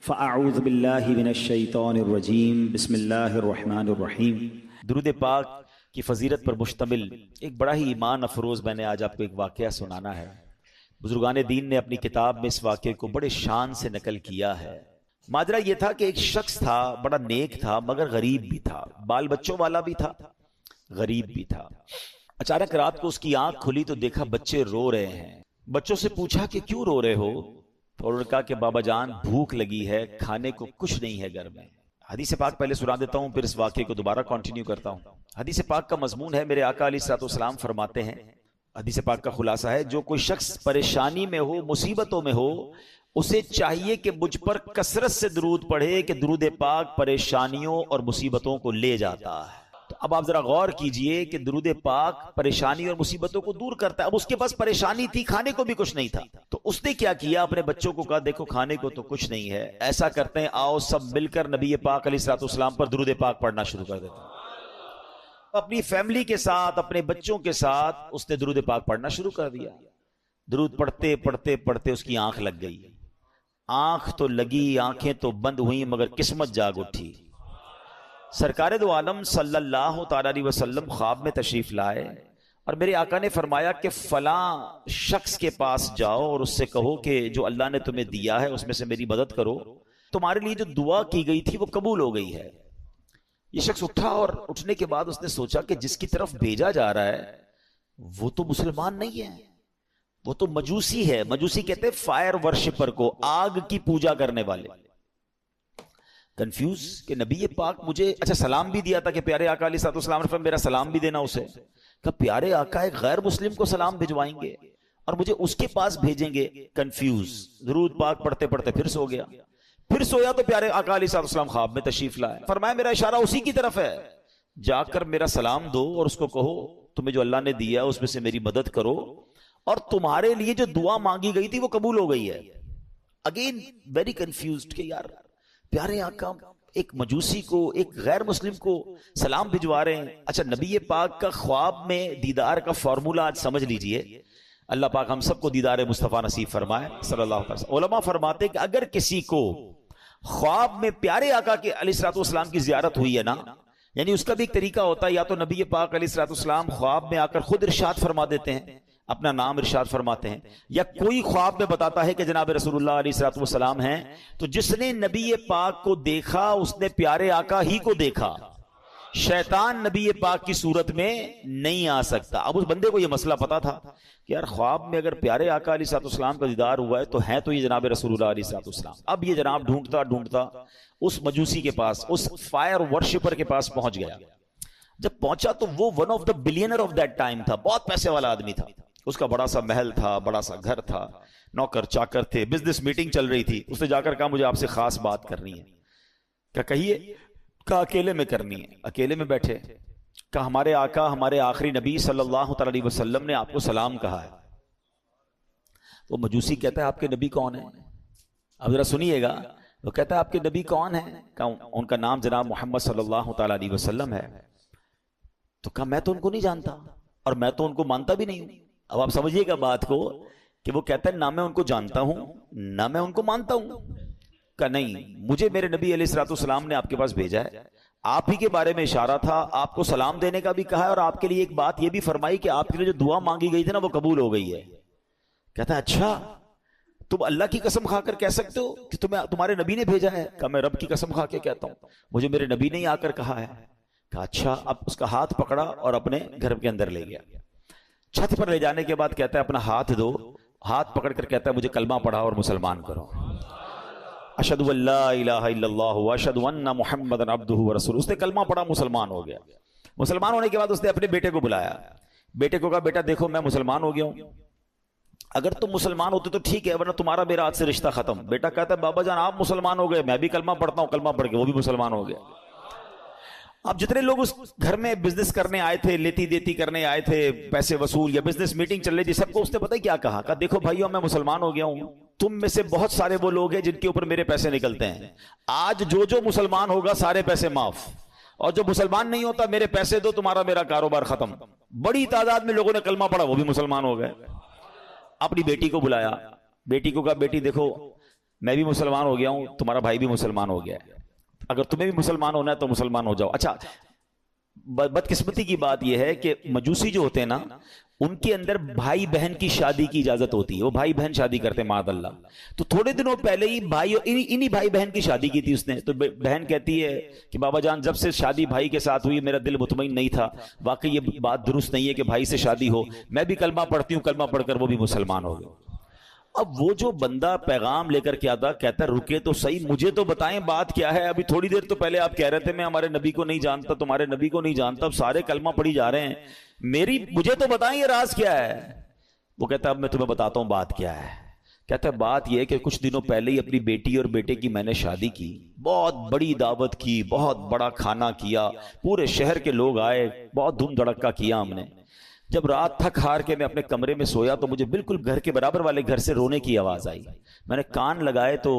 فاعوذ باللہ من الشیطان الرجیم بسم اللہ الرحمن الرحیم۔ درود پاک کی فضیلت پر مشتمل ایک بڑا ہی ایمان افروز میں نے آج آپ کو ایک واقعہ سنانا ہے۔ بزرگان دین نے اپنی کتاب میں اس واقعے کو بڑے شان سے نقل کیا ہے۔ ماجرا یہ تھا کہ ایک شخص تھا، بڑا نیک تھا مگر غریب بھی تھا، بال بچوں والا بھی تھا، غریب بھی تھا۔ اچانک رات کو اس کی آنکھ کھلی تو دیکھا بچے رو رہے ہیں۔ بچوں سے پوچھا کہ کیوں رو رہے ہو؟ تو انہوں نے کہا کہ بابا جان بھوک لگی ہے، کھانے کو کچھ نہیں ہے گھر میں۔ حدیث پاک پہلے سنا دیتا ہوں، پھر اس واقعے کو دوبارہ کنٹینیو کرتا ہوں۔ حدیث پاک کا مضمون ہے، میرے آقا علیہ الصلوۃ والسلام فرماتے ہیں، حدیث پاک کا خلاصہ ہے، جو کوئی شخص پریشانی میں ہو، مصیبتوں میں ہو، اسے چاہیے کہ مجھ پر کثرت سے درود پڑھے کہ درود پاک پریشانیوں اور مصیبتوں کو لے جاتا ہے۔ تو اب آپ ذرا غور کیجئے کہ درود پاک پریشانی اور مصیبتوں کو دور کرتا ہے۔ اب اس کے پاس پریشانی تھی، کھانے کو بھی کچھ نہیں تھا، تو اس نے کیا کیا؟ اپنے بچوں کو کہا دیکھو کھانے کو تو کچھ نہیں ہے، ایسا کرتے ہیں آؤ سب مل کر نبی پاک علیہ الصلوۃ والسلام پر درود پاک پڑھنا شروع کر دیتے ہیں۔ اپنی فیملی کے ساتھ، اپنے بچوں کے ساتھ اس نے درود پاک پڑھنا شروع کر دیا۔ درود پڑھتے پڑھتے پڑھتے اس کی آنکھ لگ گئی۔ آنکھ تو لگی، آنکھیں تو بند ہوئیں، مگر قسمت جاگ اٹھی۔ سرکار دو عالم صلی اللہ تعالی علیہ وسلم خواب میں تشریف لائے اور میرے آقا نے فرمایا کہ فلاں شخص کے پاس جاؤ اور اس سے کہو کہ جو اللہ نے تمہیں دیا ہے اس میں سے میری مدد کرو، تمہارے لیے جو دعا کی گئی تھی وہ قبول ہو گئی ہے۔ یہ شخص اٹھا اور اٹھنے کے بعد اس نے سوچا کہ جس کی طرف بھیجا جا رہا ہے وہ تو مسلمان نہیں ہے، وہ تو مجوسی ہے۔ مجوسی کہتے ہیں فائر ورشپر کو، آگ کی پوجا کرنے والے۔ کنفیوز کہ نبی پاک مجھے اچھا سلام بھی دیا تھا کہ پیارے آقا علیہ الصلوۃ والسلام نے میرا سلام بھی دینا اسے، کہ پیارے آقا ایک غیر مسلم کو سلام بھجوائیں گے اور مجھے اس کے پاس بھیجیں گے۔ کنفیوز، درود پاک پڑھتے پڑھتے پھر سو گیا۔ پھر سویا تو پیارے آقا علیہ الصلوۃ والسلام خواب میں تشریف لائے، فرمایا میرا اشارہ اسی کی طرف ہے، جا کر میرا سلام دو اور اس کو کہو تمہیں جو اللہ نے دیا اس میں سے میری مدد کرو، اور تمہارے لیے جو دعا مانگی گئی تھی وہ قبول ہو گئی ہے۔ اگین ویری کنفیوزڈ کہ یار پیارے آقا ایک مجوسی کو، ایک غیر مسلم کو سلام بھجوا رہے ہیں۔ اچھا نبی پاک کا خواب میں دیدار کا فارمولا آج سمجھ لیجئے۔ اللہ پاک ہم سب کو دیدار مصطفیٰ نصیب فرمائے صلی اللہ علیہ وسلم۔ علماء فرماتے کہ اگر کسی کو خواب میں پیارے آقا کے علیہ الصلوۃ والسلام کی زیارت ہوئی ہے نا، یعنی اس کا بھی ایک طریقہ ہوتا ہے، یا تو نبی پاک علیہ الصلوۃ والسلام خواب میں آ کر خود ارشاد فرما دیتے ہیں، اپنا نام ارشاد فرماتے ہیں، یا کوئی خواب میں بتاتا ہے کہ جناب رسول اللہ علیہ الصلوۃ والسلام ہیں، تو جس نے نبی پاک کو دیکھا اس نے پیارے آقا ہی کو دیکھا۔ شیطان نبی پاک کی صورت میں نہیں آ سکتا۔ اب اس بندے کو یہ مسئلہ پتا تھا کہ یار خواب میں اگر پیارے آقا علیہ الصلوۃ والسلام کا دیدار ہوا ہے تو ہیں تو یہ جناب رسول اللہ علیہ الصلوۃ والسلام۔ اب یہ جناب ڈھونڈتا ڈھونڈتا اس مجوسی کے پاس، اس فائر ورشپر کے پاس پہنچ گیا۔ جب پہنچا تو وہ one of the billionaire of that time تھا، بہت پیسے والا آدمی تھا، اس کا بڑا سا محل تھا، بڑا سا گھر تھا، نوکر چاکر تھے، بزنس میٹنگ چل رہی تھی۔ اس نے جا کر کہا مجھے آپ سے خاص بات کرنی ہے۔ کہا کہیے؟ کہا اکیلے میں کرنی ہے۔ اکیلے میں بیٹھے، کہا ہمارے آقا، ہمارے آخری نبی صلی اللہ تعالی علیہ وسلم نے آپ کو سلام کہا ہے۔ وہ مجوسی کہتا ہے آپ کے نبی کون ہیں؟ اب ذرا سنیے گا۔ وہ کہتا ہے آپ کے نبی کون ہیں؟ کہا ان کا نام جناب محمد صلی اللہ تعالی علیہ وسلم ہے۔ تو کہا میں تو ان کو نہیں جانتا اور میں تو ان کو مانتا بھی نہیں ہوں۔ اب آپ سمجھیے گا بات کو کہ وہ کہتا ہے نہ میں ان کو جانتا ہوں نہ میں ان کو مانتا ہوں۔ کہ نہیں، مجھے میرے نبی علیہ الصلوۃ والسلام نے آپ کے پاس بھیجا ہے، آپ ہی کے بارے میں اشارہ تھا، آپ کو سلام دینے کا بھی کہا ہے، اور آپ کے لیے ایک بات یہ بھی فرمائی کہ آپ کے لیے جو دعا مانگی گئی تھی نا وہ قبول ہو گئی ہے۔ کہتا ہے اچھا تم اللہ کی قسم کھا کر کہہ سکتے ہو کہ تمہارے نبی نے بھیجا ہے؟ کہا میں رب کی قسم کھا کے کہتا ہوں، مجھے میرے نبی نے ہی آ کر کہا ہے۔ کہا اچھا۔ اب اس کا ہاتھ پکڑا اور اپنے گھر کے اندر لے گیا۔ چھت پر لے جانے کے بعد کہتا ہے اپنا ہاتھ دو، ہاتھ پکڑ کر کہتا ہے مجھے کلمہ پڑھا اور مسلمان کرو۔ اشہد ان لا الہ الا اللہ واشہد ان محمدا عبدہ ورسولہ۔ اس نے کلمہ پڑھا، مسلمان ہو گیا۔ مسلمان ہونے کے بعد اس نے اپنے بیٹے کو بلایا، بیٹے کو کہا بیٹا دیکھو میں مسلمان ہو گیا ہوں، اگر تم مسلمان ہوتے تو ٹھیک ہے ورنہ تمہارا میرا آج سے رشتہ ختم۔ بیٹا کہتا ہے بابا جان آپ مسلمان ہو گئے، میں بھی کلمہ پڑھتا ہوں، کلمہ پڑھ کے وہ بھی مسلمان ہو گیا۔ اب جتنے لوگ اس گھر میں بزنس کرنے آئے تھے، لیتی دیتی کرنے آئے تھے، پیسے وصول یا بزنس میٹنگ چل رہی تھی، سب کو اس نے پتہ کیا کہا؟ کہا دیکھو بھائیو میں مسلمان ہو گیا ہوں، تم میں سے بہت سارے وہ لوگ ہیں جن کے اوپر میرے پیسے نکلتے ہیں، آج جو مسلمان ہوگا سارے پیسے معاف، اور جو مسلمان نہیں ہوتا میرے پیسے دو، تمہارا میرا کاروبار ختم۔ بڑی تعداد میں لوگوں نے کلمہ پڑھا، وہ بھی مسلمان ہو گئے۔ اپنی بیٹی کو بلایا، بیٹی کو کہا بیٹی دیکھو میں بھی مسلمان ہو گیا ہوں, تمہارا بھائی بھی مسلمان ہو گیا ہے, اگر تمہیں بھی مسلمان ہونا ہے تو مسلمان ہو جاؤ. اچھا, بدقسمتی کی بات یہ ہے کہ مجوسی جو ہوتے ہیں نا, ان کے اندر بھائی بہن کی شادی کی اجازت ہوتی ہے, وہ بھائی بہن شادی کرتے ہیں معاذ اللہ. تو تھوڑے دنوں پہلے ہی انہی بھائی بہن کی شادی کی تھی اس نے, تو بہن کہتی ہے کہ بابا جان جب سے شادی بھائی کے ساتھ ہوئی میرا دل مطمئن نہیں تھا, واقعی یہ بات درست نہیں ہے کہ بھائی سے شادی ہو, میں بھی کلمہ پڑھتی ہوں, کلمہ پڑھ کر وہ بھی مسلمان ہو گئے. اب وہ جو بندہ پیغام لے کر کے آتا کہتا ہے رکے تو صحیح, مجھے تو بتائیں بات کیا ہے. ابھی تھوڑی دیر تو پہلے آپ کہہ رہے تھے میں ہمارے نبی کو نہیں جانتا, تمہارے نبی کو نہیں جانتا, اب سارے کلمہ پڑھی جا رہے ہیں, مجھے تو بتائیں یہ راز کیا ہے. وہ کہتا ہے اب میں تمہیں بتاتا ہوں بات کیا ہے. کہتا ہے بات یہ ہے کہ کچھ دنوں پہلے ہی اپنی بیٹی اور بیٹے کی میں نے شادی کی, بہت بڑی دعوت کی, بہت بڑا کھانا کیا, پورے شہر کے لوگ آئے, بہت دھوم دھڑکا کیا ہم نے. جب رات تھک ہار کے میں اپنے کمرے میں سویا تو مجھے بالکل گھر کے برابر والے گھر سے رونے کی آواز آئی. میں نے کان لگائے تو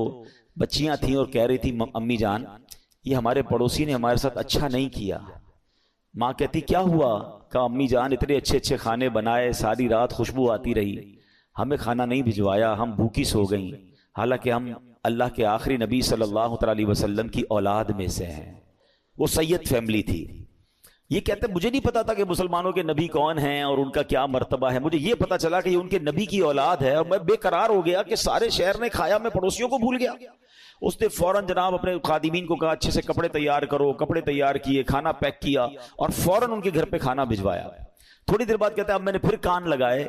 بچیاں تھیں اور کہہ رہی تھی امی جان یہ ہمارے پڑوسی نے ہمارے ساتھ اچھا نہیں کیا. ماں کہتی کیا ہوا؟ کہا امی جان اتنے اچھے اچھے کھانے بنائے, ساری رات خوشبو آتی رہی, ہمیں کھانا نہیں بھجوایا, ہم بھوکی سو گئیں, حالانکہ ہم اللہ کے آخری نبی صلی اللہ علیہ وسلم کی اولاد میں سے ہیں. وہ سید فیملی تھی. یہ کہتے ہیں مجھے نہیں پتا تھا کہ مسلمانوں کے نبی کون ہیں اور ان کا کیا مرتبہ ہے, مجھے یہ پتا چلا کہ یہ ان کے نبی کی اولاد ہے, اور میں بے قرار ہو گیا کہ سارے شہر نے کھایا, میں پڑوسیوں کو بھول گیا. اس نے فوراً جناب اپنے خادمین کو کہا اچھے سے کپڑے تیار کرو, کپڑے تیار کیے, کھانا پیک کیا اور فوراً ان کے گھر پہ کھانا بھجوایا. تھوڑی دیر بعد کہتا ہے اب میں نے پھر کان لگائے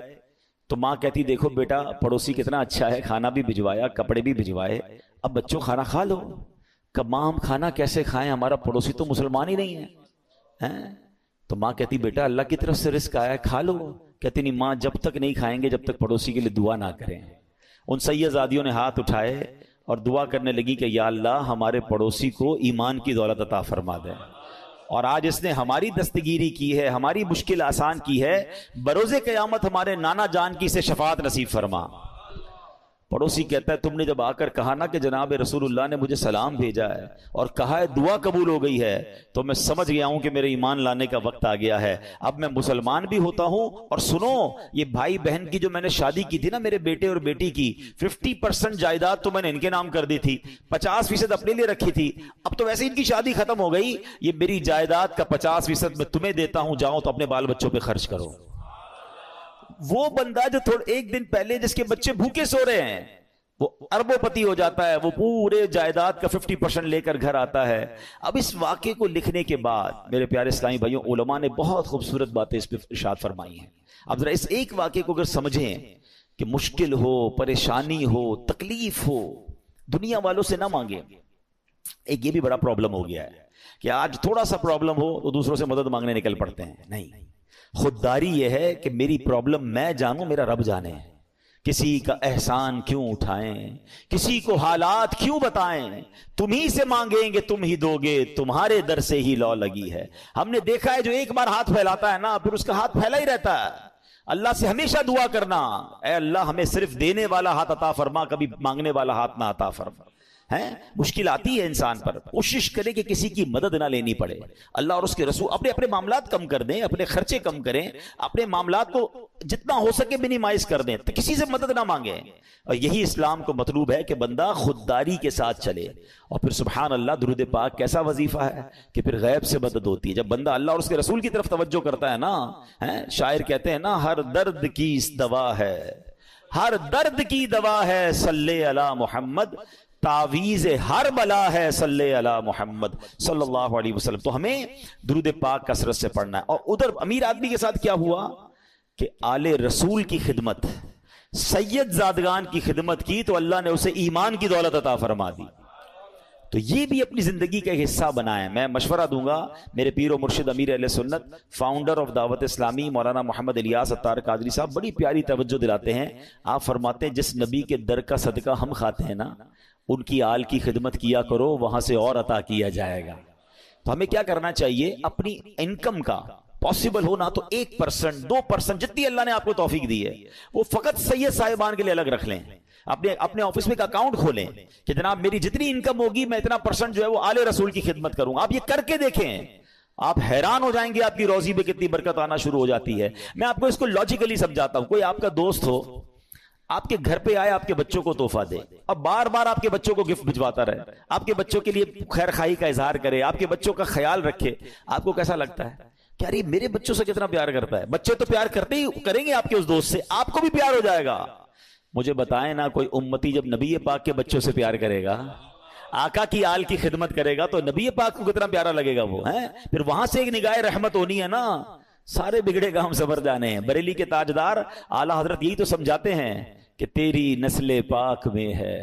تو ماں کہتی دیکھو بیٹا پڑوسی کتنا اچھا ہے, کھانا بھی بھجوایا, کپڑے بھی بھجوائے, اب بچوں کھانا کھا لو. کہ ماں ہم کھانا کیسے کھائیں, ہمارا پڑوسی تو مسلمان ہی نہیں ہے. تو ماں کہتی بیٹا اللہ کی طرف سے رزق آیا ہے کھا لو. کہتی نہیں ماں جب تک نہیں کھائیں گے جب تک پڑوسی کے لیے دعا نہ کریں. ان سیدزادیوں نے ہاتھ اٹھائے اور دعا کرنے لگی کہ یا اللہ ہمارے پڑوسی کو ایمان کی دولت عطا فرما دے, اور آج اس نے ہماری دستگیری کی ہے, ہماری مشکل آسان کی ہے, بروز قیامت ہمارے نانا جان کی سے شفاعت نصیب فرما. پڑوسی کہتا ہے تم نے جب آ کر کہا نا کہ جناب رسول اللہ نے مجھے سلام بھیجا ہے اور کہا ہے دعا قبول ہو گئی ہے, تو میں سمجھ گیا ہوں کہ میرے ایمان لانے کا وقت آ گیا ہے, اب میں مسلمان بھی ہوتا ہوں. اور سنو یہ بھائی بہن کی جو میں نے شادی کی تھی نا میرے بیٹے اور بیٹی کی, 50% جائیداد تو میں نے ان کے نام کر دی تھی, 50% اپنے لیے رکھی تھی. اب تو ویسے ان کی شادی ختم ہو گئی, یہ میری جائیداد کا 50% میں تمہیں دیتا ہوں, جاؤ تو اپنے بال بچوں پہ خرچ کرو. وہ بندہ جو ایک دن پہلے جس کے بچے بھوکے سو رہے ہیں وہ اربوں پتی ہو جاتا ہے, وہ پورے جائیداد کا 50% لے کر گھر آتا ہے. اب اس واقعے کو لکھنے کے بعد میرے پیارے اسلامی بھائیوں علماء نے بہت خوبصورت باتیں اس پہ ارشاد فرمائی ہیں. اب ذرا اس ایک واقعے کو اگر سمجھیں کہ مشکل ہو, پریشانی ہو, تکلیف ہو, دنیا والوں سے نہ مانگیں. ایک یہ بھی بڑا پرابلم ہو گیا ہے کہ آج تھوڑا سا پرابلم ہو تو دوسروں سے مدد مانگنے نکل پڑتے ہیں. نہیں, خودداری یہ ہے کہ میری پرابلم میں جانوں, میرا رب جانے. کسی کا احسان کیوں اٹھائیں, کسی کو حالات کیوں بتائیں, تم ہی سے مانگیں گے تم ہی دو گے, تمہارے در سے ہی لو لگی ہے. ہم نے دیکھا ہے جو ایک بار ہاتھ پھیلاتا ہے نا پھر اس کا ہاتھ پھیلا ہی رہتا ہے. اللہ سے ہمیشہ دعا کرنا, اے اللہ ہمیں صرف دینے والا ہاتھ عطا فرما, کبھی مانگنے والا ہاتھ نہ عطا فرما. مشکل آتی ہے انسان پر, کوشش کرے کہ کسی کی مدد نہ لینی پڑے. اللہ اور اس کے رسول اپنے معاملات کم کر دیں, اپنے خرچے کم کریں, اپنے معاملات کو جتنا ہو سکے منیمائز کر دیں, تو کسی سے مدد نہ مانگیں. اور یہی اسلام کو مطلوب ہے کہ بندہ خودداری کے ساتھ چلے. اور پھر سبحان اللہ درود پاک کیسا وظیفہ ہے کہ پھر غیب سے مدد ہوتی ہے. جب بندہ اللہ اور اس کے رسول کی طرف توجہ کرتا ہے نا, شاعر کہتے ہیں نا ہر درد کی دوا ہے, ہر درد کی دوا ہے صلی علی محمد, تعویذ ہر بلا ہے صلی علی محمد صلی اللہ علیہ وسلم. تو ہمیں درود پاک کثرت سے پڑھنا ہے. اور ادھر امیر آدمی کے ساتھ کیا ہوا کہ آل رسول کی خدمت, سید زادگان کی خدمت کی تو اللہ نے اسے ایمان کی دولت عطا فرما دی. تو یہ بھی اپنی زندگی کا ایک حصہ بنائیں. میں مشورہ دوں گا, میرے پیر و مرشد امیر اہل سنت فاؤنڈر آف دعوت اسلامی مولانا محمد الیاس اتار قادری صاحب بڑی پیاری توجہ دلاتے ہیں. آپ فرماتے ہیں جس نبی کے در کا صدقہ ہم کھاتے ہیں نا, ان کی آل کی خدمت کیا کرو, وہاں سے اور عطا کیا جائے گا. تو ہمیں کیا کرنا چاہیے, اپنی انکم کا پاسبل ہو نا تو 1% 2% جتنی اللہ نے آپ کو توفیق دی ہے وہ فقط سید صاحبان کے لیے الگ رکھ لیں. اپنے آفس میں ایک اکاؤنٹ کھولیں کہ جناب میری جتنی انکم ہوگی میں اتنا % جو ہے وہ آل رسول کی خدمت کروں گا. آپ یہ کر کے دیکھیں, آپ حیران ہو جائیں گے آپ کی روزی میں کتنی برکت آنا شروع ہو جاتی ہے. میں آپ کو اس کو لاجیکلی سمجھاتا ہوں. کوئی آپ کا دوست ہو, آپ کے گھر پہ آئے آپ کے بچوں کو تحفہ دے اور بار بار آپ کے بچوں کو گفٹ بھجواتا رہے, آپ کے بچوں کے لیے خیر خواہی کا اظہار کرے, آپ کے بچوں کا خیال رکھے, آپ کو کیسا لگتا ہے کہ ارے میرے بچوں سے کتنا پیار کرتا ہے؟ بچے تو پیار کرتے ہی کریں گے آپ کے اس دوست سے, آپ کو بھی پیار ہو جائے گا. مجھے بتائیں نا, کوئی امتی جب نبی پاک کے بچوں سے پیار کرے گا, آقا کی آل کی خدمت کرے گا, تو نبی پاک کو کتنا پیارا لگے گا وہ ہے. پھر وہاں سے ایک نگاہ رحمت ہونی ہے نا. سارے بگڑے گا ہم سبر جانے ہیں. بریلی کے تاجدار اعلیٰ حضرت یہی تو سمجھاتے ہیں کہ تیری نسل پاک میں ہے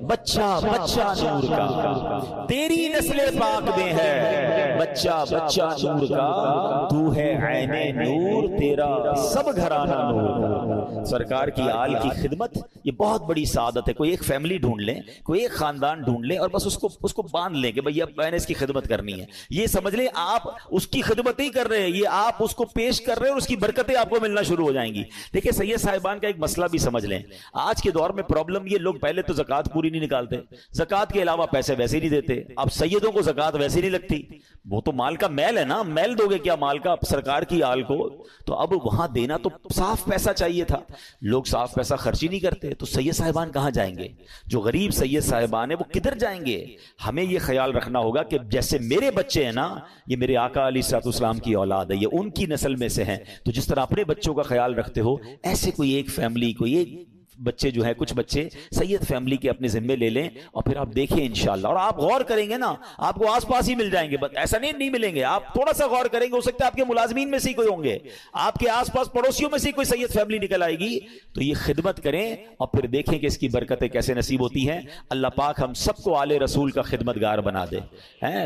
بچہ بچہ نور کا, تیری نسل پاک میں ہے بچہ بچہ نور کا, تو ہے عین نور تیرا سب گھرانہ نور کا. سرکار کی آل کی خدمت یہ بہت بڑی سعادت ہے. کوئی ایک فیملی ڈھونڈ لیں, کوئی ایک خاندان ڈھونڈ لیں اور بس اس کو باندھ لیں کہ بھئی اب میں نے اس کی خدمت کرنی ہے. یہ سمجھ لیں آپ اس کی خدمت نہیں کر رہے ہیں, یہ آپ اس کو پیش کر رہے ہیں اور اس کی برکتیں آپ کو ملنا شروع ہو جائیں گی. دیکھیں سید صاحبان کا ایک مسئلہ بھی سمجھ لیں. آج کے دور میں پرابلم یہ, لوگ پہلے تو زکوٰۃ پوری نہیں نکالتے, زکوٰۃ کے علاوہ پیسے ویسے نہیں دیتے. اب سیدوں کو زکوٰۃ ویسے نہیں لگتی, وہ تو مال کا میل ہے نا, میل دو گے کیا مال کا سرکار کی آل کو؟ تو اب وہاں دینا تو صاف پیسہ چاہیے تھا, لوگ صاف پیسہ خرچ ہی نہیں کرتے. تو سید صاحبان کہاں جائیں گے؟ جو غریب سید صاحبان ہیں وہ کدھر جائیں گے؟ ہمیں یہ خیال رکھنا ہوگا کہ جیسے میرے بچے ہیں نا, یہ میرے آقا علیہ الصلوۃ والسلام کی اولاد ہے, یہ ان کی نسل میں سے ہیں. تو جس طرح اپنے بچوں کا خیال رکھتے ہو, ایسے کوئی ایک فیملی, کوئی ایک بچے جو ہے, کچھ بچے سید فیملی کے اپنے ذمے لے لیں اور پھر آپ دیکھیں انشاءاللہ. اور آپ غور کریں گے نا, آپ کو آس پاس ہی مل جائیں گے, بس ایسا نہیں ملیں گے. آپ تھوڑا سا غور کریں گے, ہو سکتا ہے آپ کے ملازمین میں سے ہی کوئی ہوں گے, آپ کے آس پاس پڑوسیوں میں سے کوئی سید فیملی نکل آئے گی. تو یہ خدمت کریں اور پھر دیکھیں کہ اس کی برکتیں کیسے نصیب ہوتی ہیں. اللہ پاک ہم سب کو آل رسول کا خدمتگار بنا دے.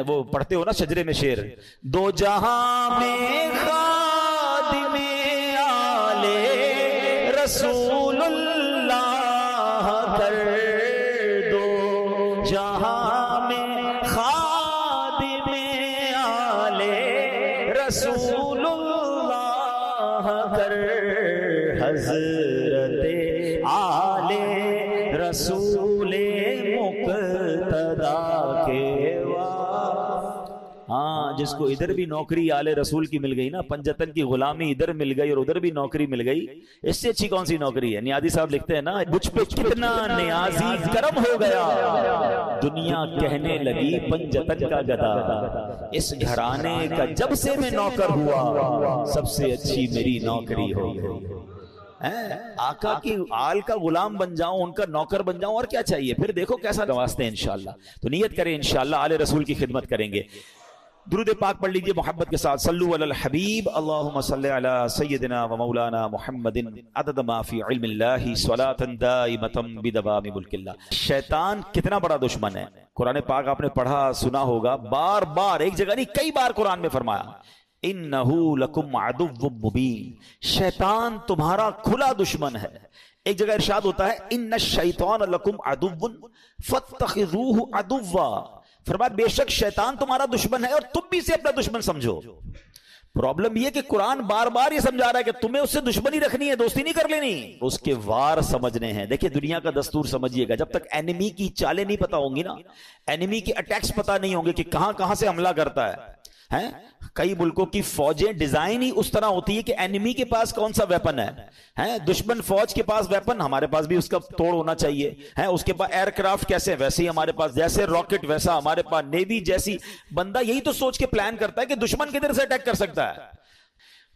وہ پڑھتے ہو نا شجرے میں شعر, دو جہاں میں خادم آل رسول کر دو, جہاں میں خادم آل رسول اللہ کر, حضرت آل رسول مقتدا کے. ہاں, جس کو ادھر بھی نوکری آل رسول کی مل گئی نا, پنجتن کی غلامی ادھر مل گئی اور ادھر بھی نوکری مل گئی, اس سے اچھی کون سی نوکری ہے؟ نیازی صاحب لکھتے ہیں نا, مجھ پہ کتنا نیازی کرم ہو گیا, دنیا کہنے لگی پنجتن کا گدا, اس گھرانے کا جب سے میں نوکر ہوا, سب سے اچھی میری نوکری ہو گئی. آقا کی آل کا غلام بن جاؤں, ان کا نوکر بن جاؤں, اور کیا چاہیے؟ پھر دیکھو کیسا نوازتے ہیں انشاءاللہ. تو نیت کریں انشاءاللہ آل رسول کی خدمت کریں گے. درود پاک پڑھ لیجئے محبت کے ساتھ. صلو علی الحبیب. اللہم صلی علی سیدنا و مولانا محمد عدد ما فی علم اللہ صلاۃ دائمۃ بدوام ملک اللہ. شیطان کتنا بڑا دشمن ہے. قرآن پاک آپ نے پڑھا سنا ہوگا, بار بار, ایک جگہ نہیں کئی بار قرآن میں فرمایا, انہو لکم عدو مبین, شیطان تمہارا کھلا دشمن ہے. ایک جگہ ارشاد ہوتا ہے, ان الشیطان لکم عدو فاتخذوہ عدوا, فرمایا بے شک شیطان تمہارا دشمن ہے اور تم بھی اسے اپنا دشمن سمجھو. پرابلم یہ کہ قرآن بار بار یہ سمجھا رہا ہے کہ تمہیں اس سے دشمنی رکھنی ہے, دوستی نہیں کر لینی, اس کے وار سمجھنے ہیں. دیکھیں دنیا کا دستور سمجھیے گا, جب تک اینیمی کی چالیں نہیں پتا ہوں گی نا, اینیمی کے اٹیکس پتا نہیں ہوں گے کہ کہاں کہاں سے حملہ کرتا ہے. کئی ملکوں کی فوجیں ڈیزائن ہی اس طرح ہوتی ہے کہ اینیمی کے پاس کون سا ویپن ہے, دشمن فوج کے پاس ویپن, ہمارے پاس بھی اس کا توڑ ہونا چاہیے. اس کے پاس ایئر کرافٹ کیسے, ویسے ہی ہمارے پاس, جیسے راکٹ ویسا ہمارے پاس نیوی جیسی. بندہ یہی تو سوچ کے پلان کرتا ہے کہ دشمن کدھر سے اٹیک کر سکتا ہے.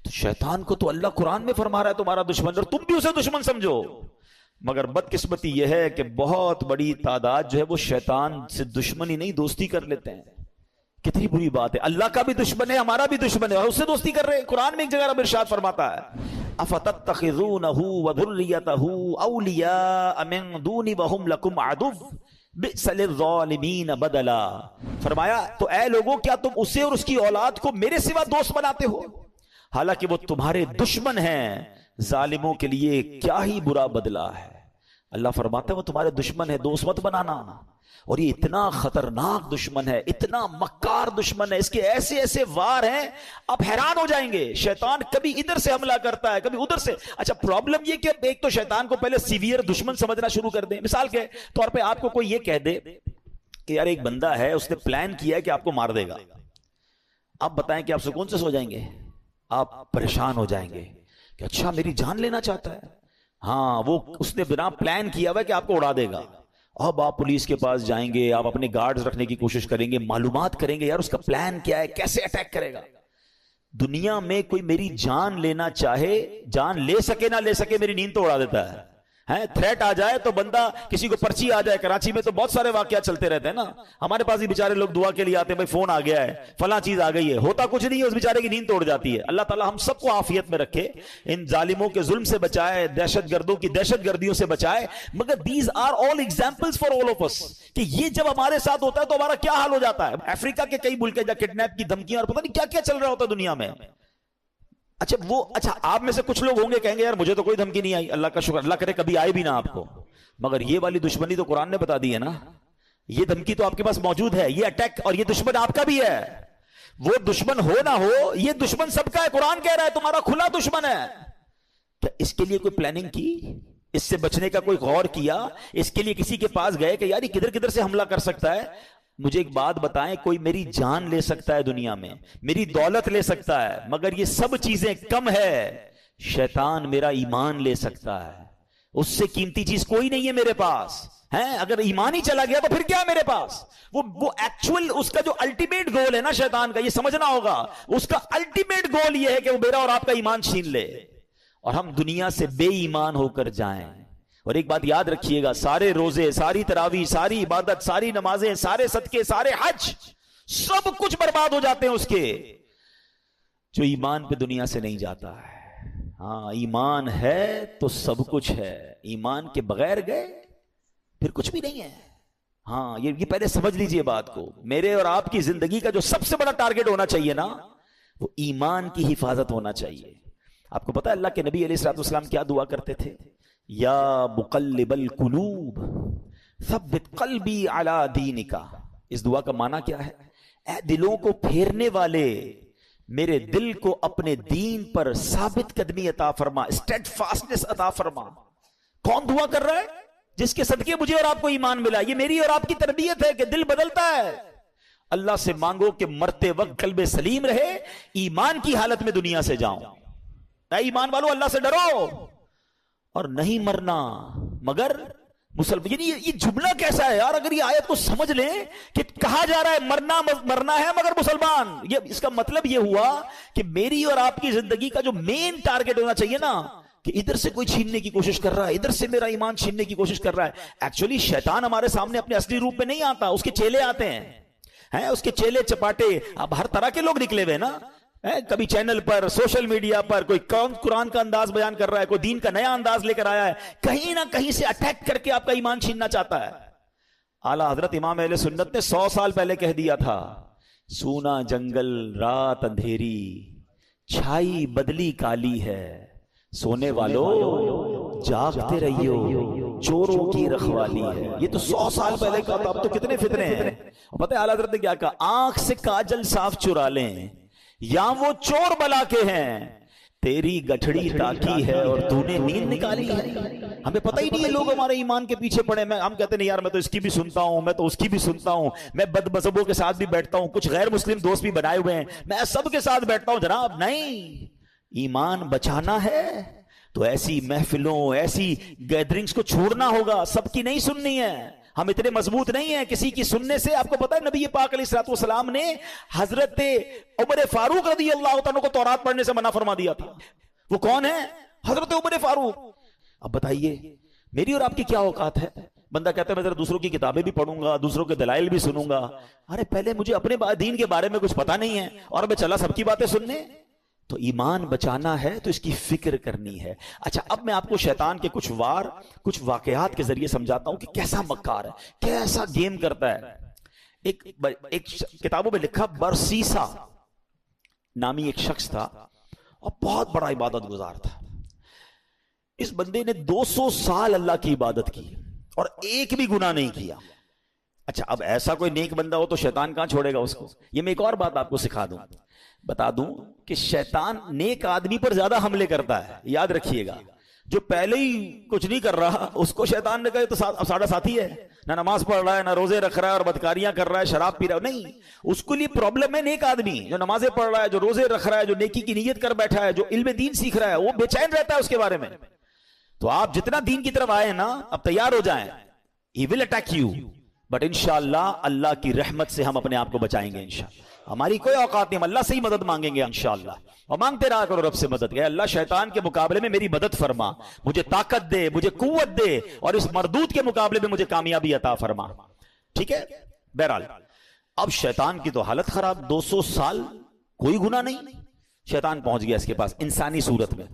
تو شیطان کو تو اللہ قرآن میں فرما رہا ہے تمہارا دشمن, اور تم بھی اسے دشمن سمجھو. مگر بدقسمتی یہ ہے کہ بہت بڑی تعداد جو ہے وہ شیطان سے دشمنی نہیں دوستی کر لیتے ہیں. کتنی بری بات ہے, اللہ کا بھی دشمن ہے, ہمارا بھی دشمن ہے, اور اس سے دوستی کر رہے ہیں. قرآن میں ایک جگہ رب ارشاد فرماتا ہے, افتتخذونہ وذریتہ اولیاء من دونی وہم لکم عدو بئس للظالمین بدلا. فرمایا تو اے لوگوں, کیا تم اسے اور اس کی اولاد کو میرے سوا دوست بناتے ہو, حالانکہ وہ تمہارے دشمن ہیں, ظالموں کے لیے کیا ہی برا بدلہ ہے. اللہ فرماتا ہے وہ تمہارے دشمن ہے, دوست مت بنانا. اور یہ اتنا خطرناک دشمن ہے, اتنا مکار دشمن ہے, اس کے ایسے ایسے وار ہیں آپ حیران ہو جائیں گے. شیطان کبھی ادھر سے حملہ کرتا ہے, کبھی ادھر سے. اچھا پرابلم یہ کہ ایک تو شیطان کو پہلے سیویئر دشمن سمجھنا شروع کر دیں. مثال کے طور پہ آپ کو کوئی یہ کہہ دے کہ یار ایک بندہ ہے, اس نے پلان کیا ہے کہ آپ کو مار دے گا. آپ بتائیں کہ آپ سکون سے سو جائیں گے؟ آپ پریشان ہو جائیں گے کہ اچھا میری جان لینا چاہتا ہے. ہاں وہ اس نے بنا پلان کیا ہوا کہ آپ کو اڑا دے گا. اب آپ پولیس کے پاس جائیں گے, آپ اپنے گارڈز رکھنے کی کوشش کریں گے, معلومات کریں گے یار اس کا پلان کیا ہے, کیسے اٹیک کرے گا. دنیا میں کوئی میری جان لینا چاہے, جان لے سکے نہ لے سکے, میری نیند تو اڑا دیتا ہے. تھریٹ آ جائے تو بندہ, کسی کو پرچی آ جائے, کراچی میں تو بہت سارے واقعات چلتے رہتے ہیں نا, ہمارے پاس ہی بیچارے لوگ دعا کے لیے آتے ہیں, بھائی فون آ گیا ہے, فلاں چیز آ گئی ہے, ہوتا کچھ نہیں ہے, اس بیچارے کی نیند توڑ جاتی ہے. اللہ تعالی ہم سب کو عافیت میں رکھے, ان ظالموں کے ظلم سے بچائے, دہشت گردوں کی دہشت گردیوں سے بچائے. مگر these are all examples for all of us کہ یہ جب ہمارے ساتھ ہوتا ہے تو ہمارا کیا حال ہو جاتا ہے. افریقہ کے کئی ملک جہاں کڈنیپ کی دھمکیاں اور پتہ نہیں کیا کیا چل رہا ہوتا ہے دنیا میں. اچھا آپ میں سے کچھ لوگ ہوں گے کہیں گے یار مجھے تو کوئی دھمکی نہیں آئی, اللہ کا شکر, اللہ کرے کبھی آئے بھی نہ آپ کو. مگر یہ والی دشمنی تو قرآن نے بتا دی ہے نا, یہ دھمکی تو آپ کے پاس موجود ہے, یہ اٹیک, اور یہ دشمن آپ کا بھی ہے. وہ دشمن ہو نہ ہو, یہ دشمن سب کا ہے. قرآن کہہ رہا ہے تمہارا کھلا دشمن ہے. کیا اس کے لیے کوئی پلاننگ کی, اس سے بچنے کا کوئی غور کیا, اس کے لیے کسی کے پاس گئے کہ یار یہ کدھر کدھر سے حملہ کر سکتا ہے. مجھے ایک بات بتائیں, کوئی میری جان لے سکتا ہے دنیا میں, میری دولت لے سکتا ہے, مگر یہ سب چیزیں کم ہے, شیطان میرا ایمان لے سکتا ہے. اس سے قیمتی چیز کوئی نہیں ہے میرے پاس. اگر ایمان ہی چلا گیا تو پھر کیا میرے پاس. وہ ایکچوئل اس کا جو الٹیمیٹ گول ہے نا شیطان کا, یہ سمجھنا ہوگا, اس کا الٹیمیٹ گول یہ ہے کہ وہ میرا اور آپ کا ایمان چھین لے اور ہم دنیا سے بے ایمان ہو کر جائیں. اور ایک بات یاد رکھیے گا, سارے روزے, ساری تراویح, ساری عبادت, ساری نمازیں, سارے صدقے, سارے حج, سب کچھ برباد ہو جاتے ہیں اس کے جو ایمان پہ دنیا سے نہیں جاتا ہے. ہاں ایمان ہے تو سب کچھ ہے, ایمان کے بغیر گئے پھر کچھ بھی نہیں ہے. ہاں یہ پہلے سمجھ لیجئے بات کو. میرے اور آپ کی زندگی کا جو سب سے بڑا ٹارگٹ ہونا چاہیے نا, وہ ایمان کی حفاظت ہونا چاہیے. آپ کو پتا ہے اللہ کے نبی علیہ الصلوۃ والسلام کیا دعا کرتے تھے؟ یا مقلب القلوب ثبت قلبی علی دینک. اس دعا کا معنی کیا ہے؟ اے دلوں کو پھیرنے والے, میرے دل کو اپنے دین پر ثابت قدمی عطا فرما, اسٹیڈ فاسٹنس عطا فرما. کون دعا کر رہا ہے؟ جس کے صدقے مجھے اور آپ کو ایمان ملا. یہ میری اور آپ کی تربیت ہے کہ دل بدلتا ہے. اللہ سے مانگو کہ مرتے وقت قلب سلیم رہے, ایمان کی حالت میں دنیا سے جاؤں. اے ایمان والو اللہ سے ڈرو اور نہیں مرنا مگر مسلمان. یعنی یہ جملہ کیسا ہے یار؟ اگر یہ آیت کو سمجھ لیں کہ کہا جا رہا ہے مرنا ہے مگر مسلمان, یہ اس کا مطلب یہ ہوا کہ میری اور آپ کی زندگی کا جو مین ٹارگٹ ہونا چاہیے نا, کہ ادھر سے کوئی چھیننے کی کوشش کر رہا ہے, ادھر سے میرا ایمان چھیننے کی کوشش کر رہا ہے. ایکچولی شیطان ہمارے سامنے اپنے اصلی روپ میں نہیں آتا, اس کے چیلے آتے ہیں, اس کے چیلے چپاٹے. اب ہر طرح کے لوگ نکلے ہوئے نا, کبھی چینل پر, سوشل میڈیا پر کوئی قرآن کا انداز بیان کر رہا ہے, کوئی دین کا نیا انداز لے کر آیا ہے, کہیں نہ کہیں سے اٹیک کر کے آپ کا ایمان چھیننا چاہتا ہے. اعلیٰ حضرت امام اہل سنت نے 100 سال پہلے کہہ دیا تھا, سونا جنگل رات اندھیری, چھائی بدلی کالی ہے, سونے والو جاگتے رہیو, چوروں کی رکھوالی ہے. یہ تو 100 سال پہلے کہا تھا, اب تو کتنے فتنے ہیں. پتہ ہے اعلیٰ حضرت نے کیا کہا؟ آنکھ سے کاجل صاف چرا لیں یا وہ چور بلا کے ہیں, تیری گٹھڑی تاکی ہے اور تو نے نیند نکالی ہے. ہمیں پتہ ہی نہیں ہے, لوگ ہمارے ایمان کے پیچھے پڑے. ہم کہتے نہیں یار میں تو اس کی بھی سنتا ہوں, میں تو اس کی بھی سنتا ہوں, میں بد مذہبوں کے ساتھ بھی بیٹھتا ہوں, کچھ غیر مسلم دوست بھی بنائے ہوئے ہیں, میں سب کے ساتھ بیٹھتا ہوں. جناب نہیں, ایمان بچانا ہے تو ایسی محفلوں, ایسی گیدرنگز کو چھوڑنا ہوگا, سب کی نہیں سننی ہے. ہم اتنے مضبوط نہیں ہیں کسی کی سننے سے. آپ کو پتا ہے نبی پاک علیہ الصلوۃ والسلام نے حضرت عمر فاروق رضی اللہ عنہ کو تورات پڑھنے سے منع فرما دیا تھا. وہ کون ہے؟ حضرت عمر فاروق. اب بتائیے میری اور آپ کی کیا اوقات ہے؟ بندہ کہتا ہے میں ذرا دوسروں کی کتابیں بھی پڑھوں گا, دوسروں کے دلائل بھی سنوں گا. ارے پہلے مجھے اپنے دین کے بارے میں کچھ پتا نہیں ہے اور میں چلا سب کی باتیں سننے. تو ایمان بچانا ہے تو اس کی فکر کرنی ہے. اچھا اب میں آپ کو شیطان کے کچھ واقعات کے ذریعے سمجھاتا ہوں کہ کیسا مکار ہے, کیسا گیم کرتا ہے. ایک کتابوں میں لکھا, برسیسا نامی ایک شخص تھا اور بہت بڑا عبادت گزار تھا. اس بندے نے 200 سال اللہ کی عبادت کی اور ایک بھی گناہ نہیں کیا. اچھا اب ایسا کوئی نیک بندہ ہو تو شیطان کہاں چھوڑے گا اس کو. یہ میں ایک اور بات آپ کو بتا دوں کہ شیطان نیک آدمی پر زیادہ حملے کرتا ہے. یاد رکھیے گا, جو پہلے ہی کچھ نہیں کر رہا اس کو شیطان نے کہا تو ساڑھا ساتھی ہے, نہ نماز پڑھ رہا ہے, نہ روزے رکھ رہا ہے اور بدکاریاں کر رہا ہے, شراب پی رہا ہے. نہیں, اس کو لیے پرابلم ہے نیک آدمی جو نمازیں پڑھ رہا ہے, جو روزے رکھ رہا ہے, جو نیکی کی نیت کر بیٹھا ہے, جو علم دین سیکھ رہا ہے, وہ بے چین رہتا ہے اس کے بارے میں. تو آپ جتنا دین کی طرف آئے نا اب تیار ہو جائیں. He will attack you, but انشاءاللہ اللہ کی رحمت سے ہم اپنے آپ کو بچائیں گے انشاءاللہ. ہماری کوئی اوقات نہیں, ہم اللہ سے ہی مدد مانگیں گے انشاءاللہ, اور مانگتے رہا کرو رب سے مدد. کہ اللہ شیطان کے مقابلے میں میری مدد فرما, مجھے طاقت دے, مجھے قوت دے, اور اس مردود کے مقابلے میں مجھے کامیابی عطا فرما. ٹھیک ہے. بہرحال اب شیطان کی تو حالت خراب, 200 سال کوئی گناہ نہیں. شیطان پہنچ گیا اس کے پاس انسانی صورت میں,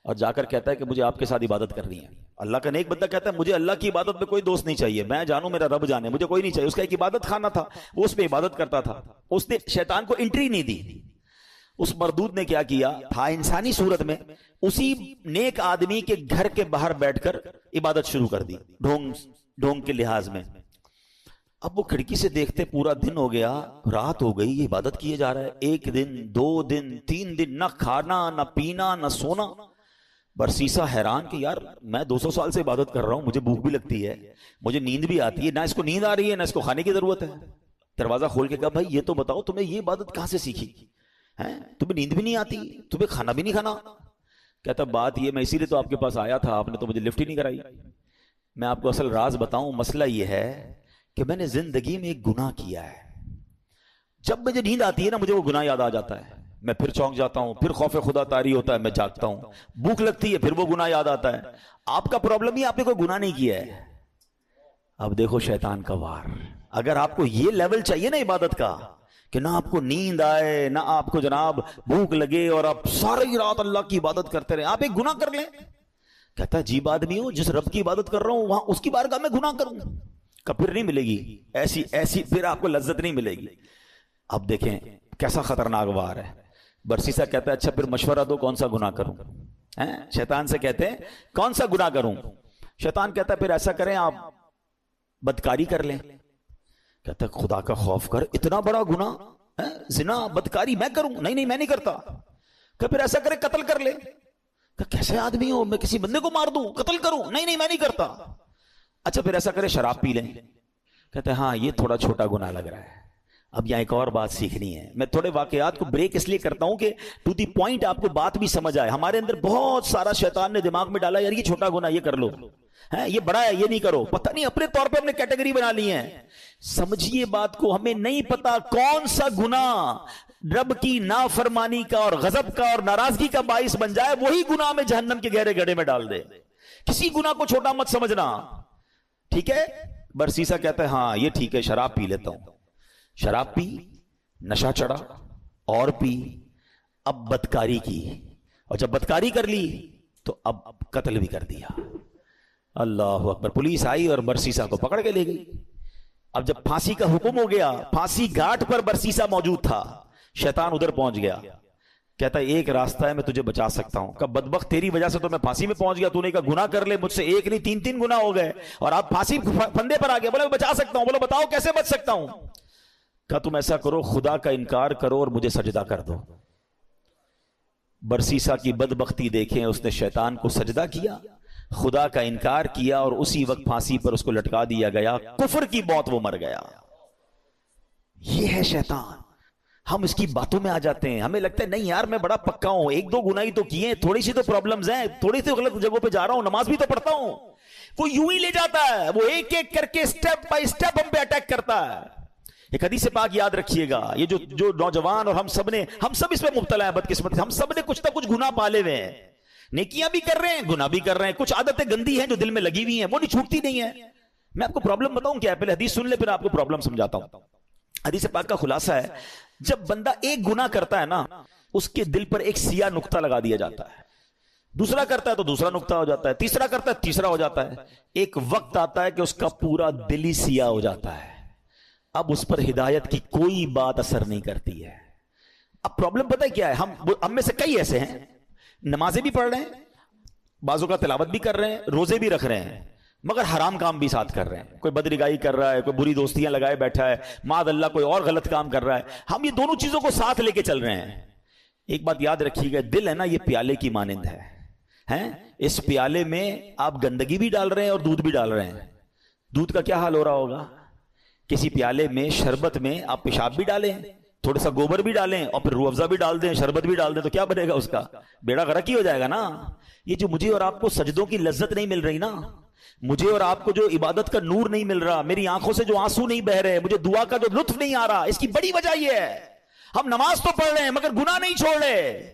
اور جا کر کہتا ہے کہ مجھے آپ کے ساتھ عبادت کرنی ہے. اللہ کا نیک بندہ کہتا ہے مجھے اللہ کی عبادت میں کوئی دوست نہیں چاہیے, میں جانوں میرا رب جانے, مجھے کوئی نہیں چاہیے. اس کا ایک عبادت خانہ تھا, وہ اس پہ عبادت کرتا تھا. اس نے شیطان کو انٹری نہیں دی. اس مردود نے کیا کیا تھا, انسانی صورت میں اسی نیک آدمی کے گھر کے باہر بیٹھ کر عبادت شروع کر دی, ڈھونگ کے لحاظ میں. اب وہ کھڑکی سے دیکھتے پورا دن ہو گیا, رات ہو گئی, یہ عبادت کیے جا رہا ہے. 1 دن 2 دن 3 دن, نہ کھانا نہ پینا نہ سونا. برسیسا حیران کہ یار میں 200 سال سے عبادت کر رہا ہوں, مجھے بھوک بھی لگتی ہے, مجھے نیند بھی آتی ہے, نہ اس کو نیند آ رہی ہے نہ اس کو کھانے کی ضرورت ہے. دروازہ کھول کے کہا بھائی یہ تو بتاؤ تمہیں یہ عبادت کہاں سے سیکھی ہیں, تمہیں نیند بھی نہیں آتی, تمہیں کھانا بھی نہیں کھانا. کہتا بات یہ, میں اسی لیے تو آپ کے پاس آیا تھا, آپ نے تو مجھے لفٹ ہی نہیں کرائی. میں آپ کو اصل راز بتاؤں, مسئلہ یہ ہے کہ میں نے زندگی میں ایک گناہ کیا ہے. جب مجھے نیند آتی ہے نا مجھے وہ گناہ یاد آ جاتا ہے, میں پھر چونک جاتا ہوں, پھر خوف خدا طاری ہوتا ہے, میں جاگتا ہوں, بھوک لگتی ہے, پھر وہ گناہ یاد آتا ہے. آپ کا پرابلم ہی آپ نے کوئی گناہ نہیں کیا ہے. اب دیکھو شیطان کا وار. اگر آپ کو یہ لیول چاہیے نا عبادت کا کہ نہ آپ کو نیند آئے نہ آپ کو جناب بھوک لگے اور آپ ساری رات اللہ کی عبادت کرتے رہے, آپ ایک گناہ کر لیں. کہتا ہے عجیب آدمی ہو, جس رب کی عبادت کر رہا ہوں وہاں اس کی بارگاہ میں گناہ کروں کہ پھر نہیں ملے گی ایسی پھر آپ کو لذت نہیں ملے گی. اب دیکھیں کیسا خطرناک وار ہے. برسیسا کہتا ہے اچھا پھر مشورہ دو کون سا گناہ کروں. شیطان سے کہتے ہیں کون سا گناہ کروں. شیطان کہتا ہے پھر ایسا کریں آپ بدکاری کر لیں. کہتا ہے خدا کا خوف کر, اتنا بڑا گناہ, زنا بدکاری میں کروں؟ نہیں میں نہیں کرتا. کہ پھر ایسا کریں قتل کر لے. کہ کیسے آدمی ہو, میں کسی بندے کو مار دوں قتل کروں؟ نہیں میں نہیں کرتا. اچھا پھر ایسا کرے شراب پی لیں. کہتے ہیں ہاں یہ تھوڑا چھوٹا گناہ لگ رہا ہے. اب یہاں ایک اور بات سیکھنی ہے. میں تھوڑے واقعات کو بریک اس لیے کرتا ہوں کہ ٹو دی پوائنٹ آپ کو بات بھی سمجھ آئے. ہمارے اندر بہت سارا شیطان نے دماغ میں ڈالا یار یہ چھوٹا گناہ یہ کر لو, یہ بڑا ہے یہ نہیں کرو. پتہ نہیں اپنے طور پہ ہم نے کیٹیگری بنا لی ہے. سمجھیے بات کو, ہمیں نہیں پتا کون سا گناہ رب کی نافرمانی کا اور غضب کا اور ناراضگی کا باعث بن جائے, وہی گناہ میں جہنم کے گہرے گڑھے میں ڈال دے. کسی گناہ کو چھوٹا مت سمجھنا. ٹھیک ہے. برسیسا کہتا ہے ہاں یہ ٹھیک ہے شراب پی لیتا ہوں. شراب پی, نشہ چڑھا, اور پی, اب بدکاری کی, اور جب بدکاری کر لی تو اب قتل بھی کر دیا. اللہ اکبر. پولیس آئی اور برسیسا کو پکڑ کے لے گئی. اب جب پھانسی کا حکم ہو گیا, پھانسی گھاٹ پر برسیسا موجود تھا, شیطان ادھر پہنچ گیا. کہتا ہے ایک راستہ ہے میں تجھے بچا سکتا ہوں. کہ بدبخت تیری وجہ سے تو میں پھانسی میں پہنچ گیا, تو نے کہا گناہ کر لے, مجھ سے ایک نہیں 3 گناہ ہو گئے اور آپ پھانسی پھندے پر آ گئے. بولے میں بچا سکتا ہوں. بولو بتاؤ کیسے بچ سکتا ہوں. کہا تم ایسا کرو خدا کا انکار کرو اور مجھے سجدہ کر دو. برسیسا کی بدبختی دیکھیں, اس نے شیطان کو سجدہ کیا, خدا کا انکار کیا, اور اسی وقت پھانسی پر اس کو لٹکا دیا گیا. کفر کی موت وہ مر گیا. یہ ہے شیطان. ہم اس کی باتوں میں آ جاتے ہیں, ہمیں لگتا ہے نہیں یار میں بڑا پکا ہوں, 1-2 گناہ ہی تو کیے, تھوڑی سی تو پرابلمز ہیں, تھوڑی سی غلط جگہوں پہ جا رہا ہوں, نماز بھی تو پڑھتا ہوں. وہ یوں ہی لے جاتا ہے, وہ ایک ایک کر کے سٹیپ بائی سٹیپ ہم پہ اٹیک کرتا ہے. ایک حدیث پاک یاد رکھیے گا, یہ جو نوجوان اور ہم سب اس میں مبتلا ہیں بدقسمت. ہم سب نے کچھ نہ کچھ گناہ پالے ہوئے ہیں, نیکیاں بھی کر رہے ہیں گناہ بھی کر رہے ہیں, کچھ عادتیں گندی ہیں جو دل میں لگی ہوئی ہیں, وہ نہیں چھوٹتی نہیں ہے. میں آپ کو پرابلم بتاؤں کیا ہے, پہلے حدیث سن لے پھر آپ کو پرابلم سمجھاتا ہوں. حدیث پاک کا خلاصہ ہے, جب بندہ ایک گناہ کرتا ہے نا اس کے دل پر ایک سیاہ نقطہ لگا دیا جاتا ہے, دوسرا کرتا ہے تو دوسرا نقطہ ہو جاتا ہے, تیسرا کرتا ہے تیسرا ہو جاتا ہے. ایک وقت آتا ہے کہ اس کا پورا دل ہی سیاہ ہو جاتا ہے. اب اس پر ہدایت کی کوئی بات اثر نہیں کرتی ہے. اب پرابلم پتہ ہے کیا ہے, ہم میں سے کئی ایسے ہیں نمازیں بھی پڑھ رہے ہیں, بعضوں کا تلاوت بھی کر رہے ہیں, روزے بھی رکھ رہے ہیں, مگر حرام کام بھی ساتھ کر رہے ہیں. کوئی بدنگاہی کر رہا ہے, کوئی بری دوستیاں لگائے بیٹھا ہے, معاذ اللہ کوئی اور غلط کام کر رہا ہے. ہم یہ دونوں چیزوں کو ساتھ لے کے چل رہے ہیں. ایک بات یاد رکھیے گا, دل ہے نا یہ پیالے کی مانند ہے. اس پیالے میں آپ گندگی بھی ڈال رہے ہیں اور دودھ بھی ڈال رہے ہیں. دودھ کا کیا حال ہو رہا ہوگا, کسی پیالے میں شربت میں آپ پیشاب بھی ڈالیں, تھوڑا سا گوبر بھی ڈالیں اور پھر روح افزا بھی ڈال دیں، شربت بھی ڈال دیں، تو کیا بنے گا؟ اس کا بیڑا غرق ہی ہو جائے گا نا۔ یہ جو مجھے اور آپ کو سجدوں کی لذت نہیں مل رہی نا، مجھے اور آپ کو جو عبادت کا نور نہیں مل رہا، میری آنکھوں سے جو آنسو نہیں بہ رہے، مجھے دعا کا جو لطف نہیں آ رہا، اس کی بڑی وجہ یہ ہے ہم نماز تو پڑھ رہے ہیں مگر گناہ نہیں چھوڑ رہے۔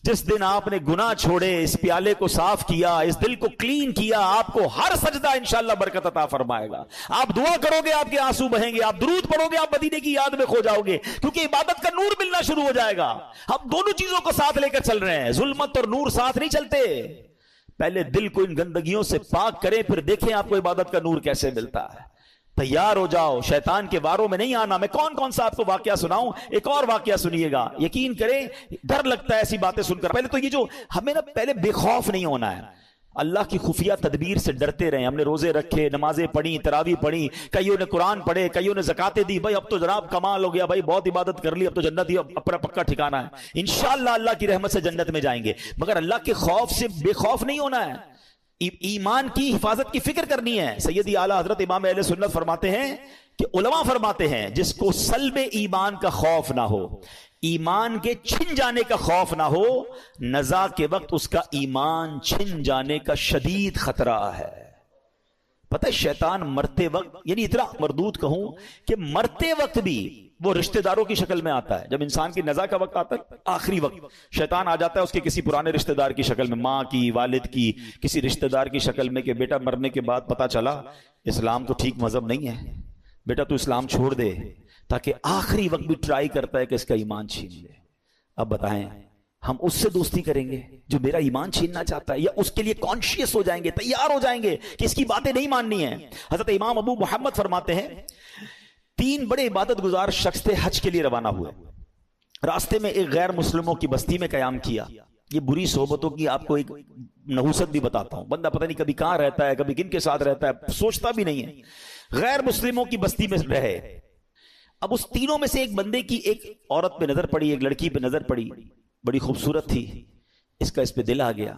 جس دن آپ نے گناہ چھوڑے، اس پیالے کو صاف کیا، اس دل کو کلین کیا، آپ کو ہر سجدہ انشاءاللہ برکت عطا فرمائے گا۔ آپ دعا کرو گے، آپ کے آنسو بہیں گے، آپ درود پڑھو گے، آپ مدینے کی یاد میں کھو جاؤ گے، کیونکہ عبادت کا نور ملنا شروع ہو جائے گا۔ ہم دونوں چیزوں کو ساتھ لے کر چل رہے ہیں، ظلمت اور نور ساتھ نہیں چلتے۔ پہلے دل کو ان گندگیوں سے پاک کریں، پھر دیکھیں آپ کو عبادت کا نور کیسے ملتا ہے۔ تیار ہو جاؤ، شیطان کے واروں میں نہیں آنا۔ میں کون سا آپ کو واقعہ سناؤں؟ ایک اور واقعہ سنیے گا، یقین کریں ڈر لگتا ہے ایسی باتیں سن کر۔ پہلے تو یہ جو ہمیں نا پہلے بے خوف نہیں ہونا ہے، اللہ کی خفیہ تدبیر سے ڈرتے رہیں۔ ہم نے روزے رکھے، نمازیں پڑھی، تراویح پڑھی، کئیوں نے قرآن پڑھے، کئیوں نے زکاتیں دی، بھائی اب تو جناب کمال ہو گیا، بھائی بہت عبادت کر لی، اب تو جنت ہی اپنا پکا ٹھکانا ہے، انشاءاللہ اللہ کی رحمت سے جنت میں جائیں گے۔ مگر اللہ کے خوف سے بے خوف نہیں ہونا ہے، ایمان کی حفاظت کی فکر کرنی ہے۔ سیدی اعلیٰ حضرت امام اہل سنت فرماتے ہیں کہ علماء فرماتے ہیں جس کو سلب ایمان کا خوف نہ ہو، ایمان کے چھن جانے کا خوف نہ ہو، نزا کے وقت اس کا ایمان چھن جانے کا شدید خطرہ ہے۔ پتہ ہے شیطان مرتے وقت، یعنی اتنا مردود کہوں کہ مرتے وقت بھی وہ رشتہ داروں کی شکل میں آتا ہے۔ جب انسان کی نزا کا وقت آتا ہے، آخری وقت، شیطان آ جاتا ہے اس کے کسی پرانے رشتہ دار کی شکل میں، ماں کی، والد کی، کسی رشتہ دار کی شکل میں، کہ بیٹا مرنے کے بعد پتا چلا اسلام تو ٹھیک مذہب نہیں ہے، بیٹا تو اسلام چھوڑ دے، تاکہ آخری وقت بھی ٹرائی کرتا ہے کہ اس کا ایمان چھین لے۔ اب بتائیں ہم اس سے دوستی کریں گے جو میرا ایمان چھیننا چاہتا ہے، یا اس کے لیے کانشیس ہو جائیں گے، تیار ہو جائیں گے کہ اس کی باتیں نہیں ماننی ہیں؟ حضرت امام ابو محمد فرماتے ہیں 3 بڑے عبادت گزار شخص تھے، حج کے لیے روانہ ہوئے، راستے میں ایک غیر مسلموں کی بستی میں قیام کیا۔ یہ بری صحبتوں کی آپ کو ایک نحوست بھی بتاتا ہوں، بندہ پتہ نہیں کبھی کہاں رہتا ہے، کبھی کن کے ساتھ رہتا ہے، سوچتا بھی نہیں ہے۔ غیر مسلموں کی بستی میں رہے، اب اس تینوں میں سے ایک بندے کی ایک عورت پہ نظر پڑی، ایک لڑکی پہ نظر پڑی، بڑی خوبصورت تھی، اس کا اس پہ دل آ گیا۔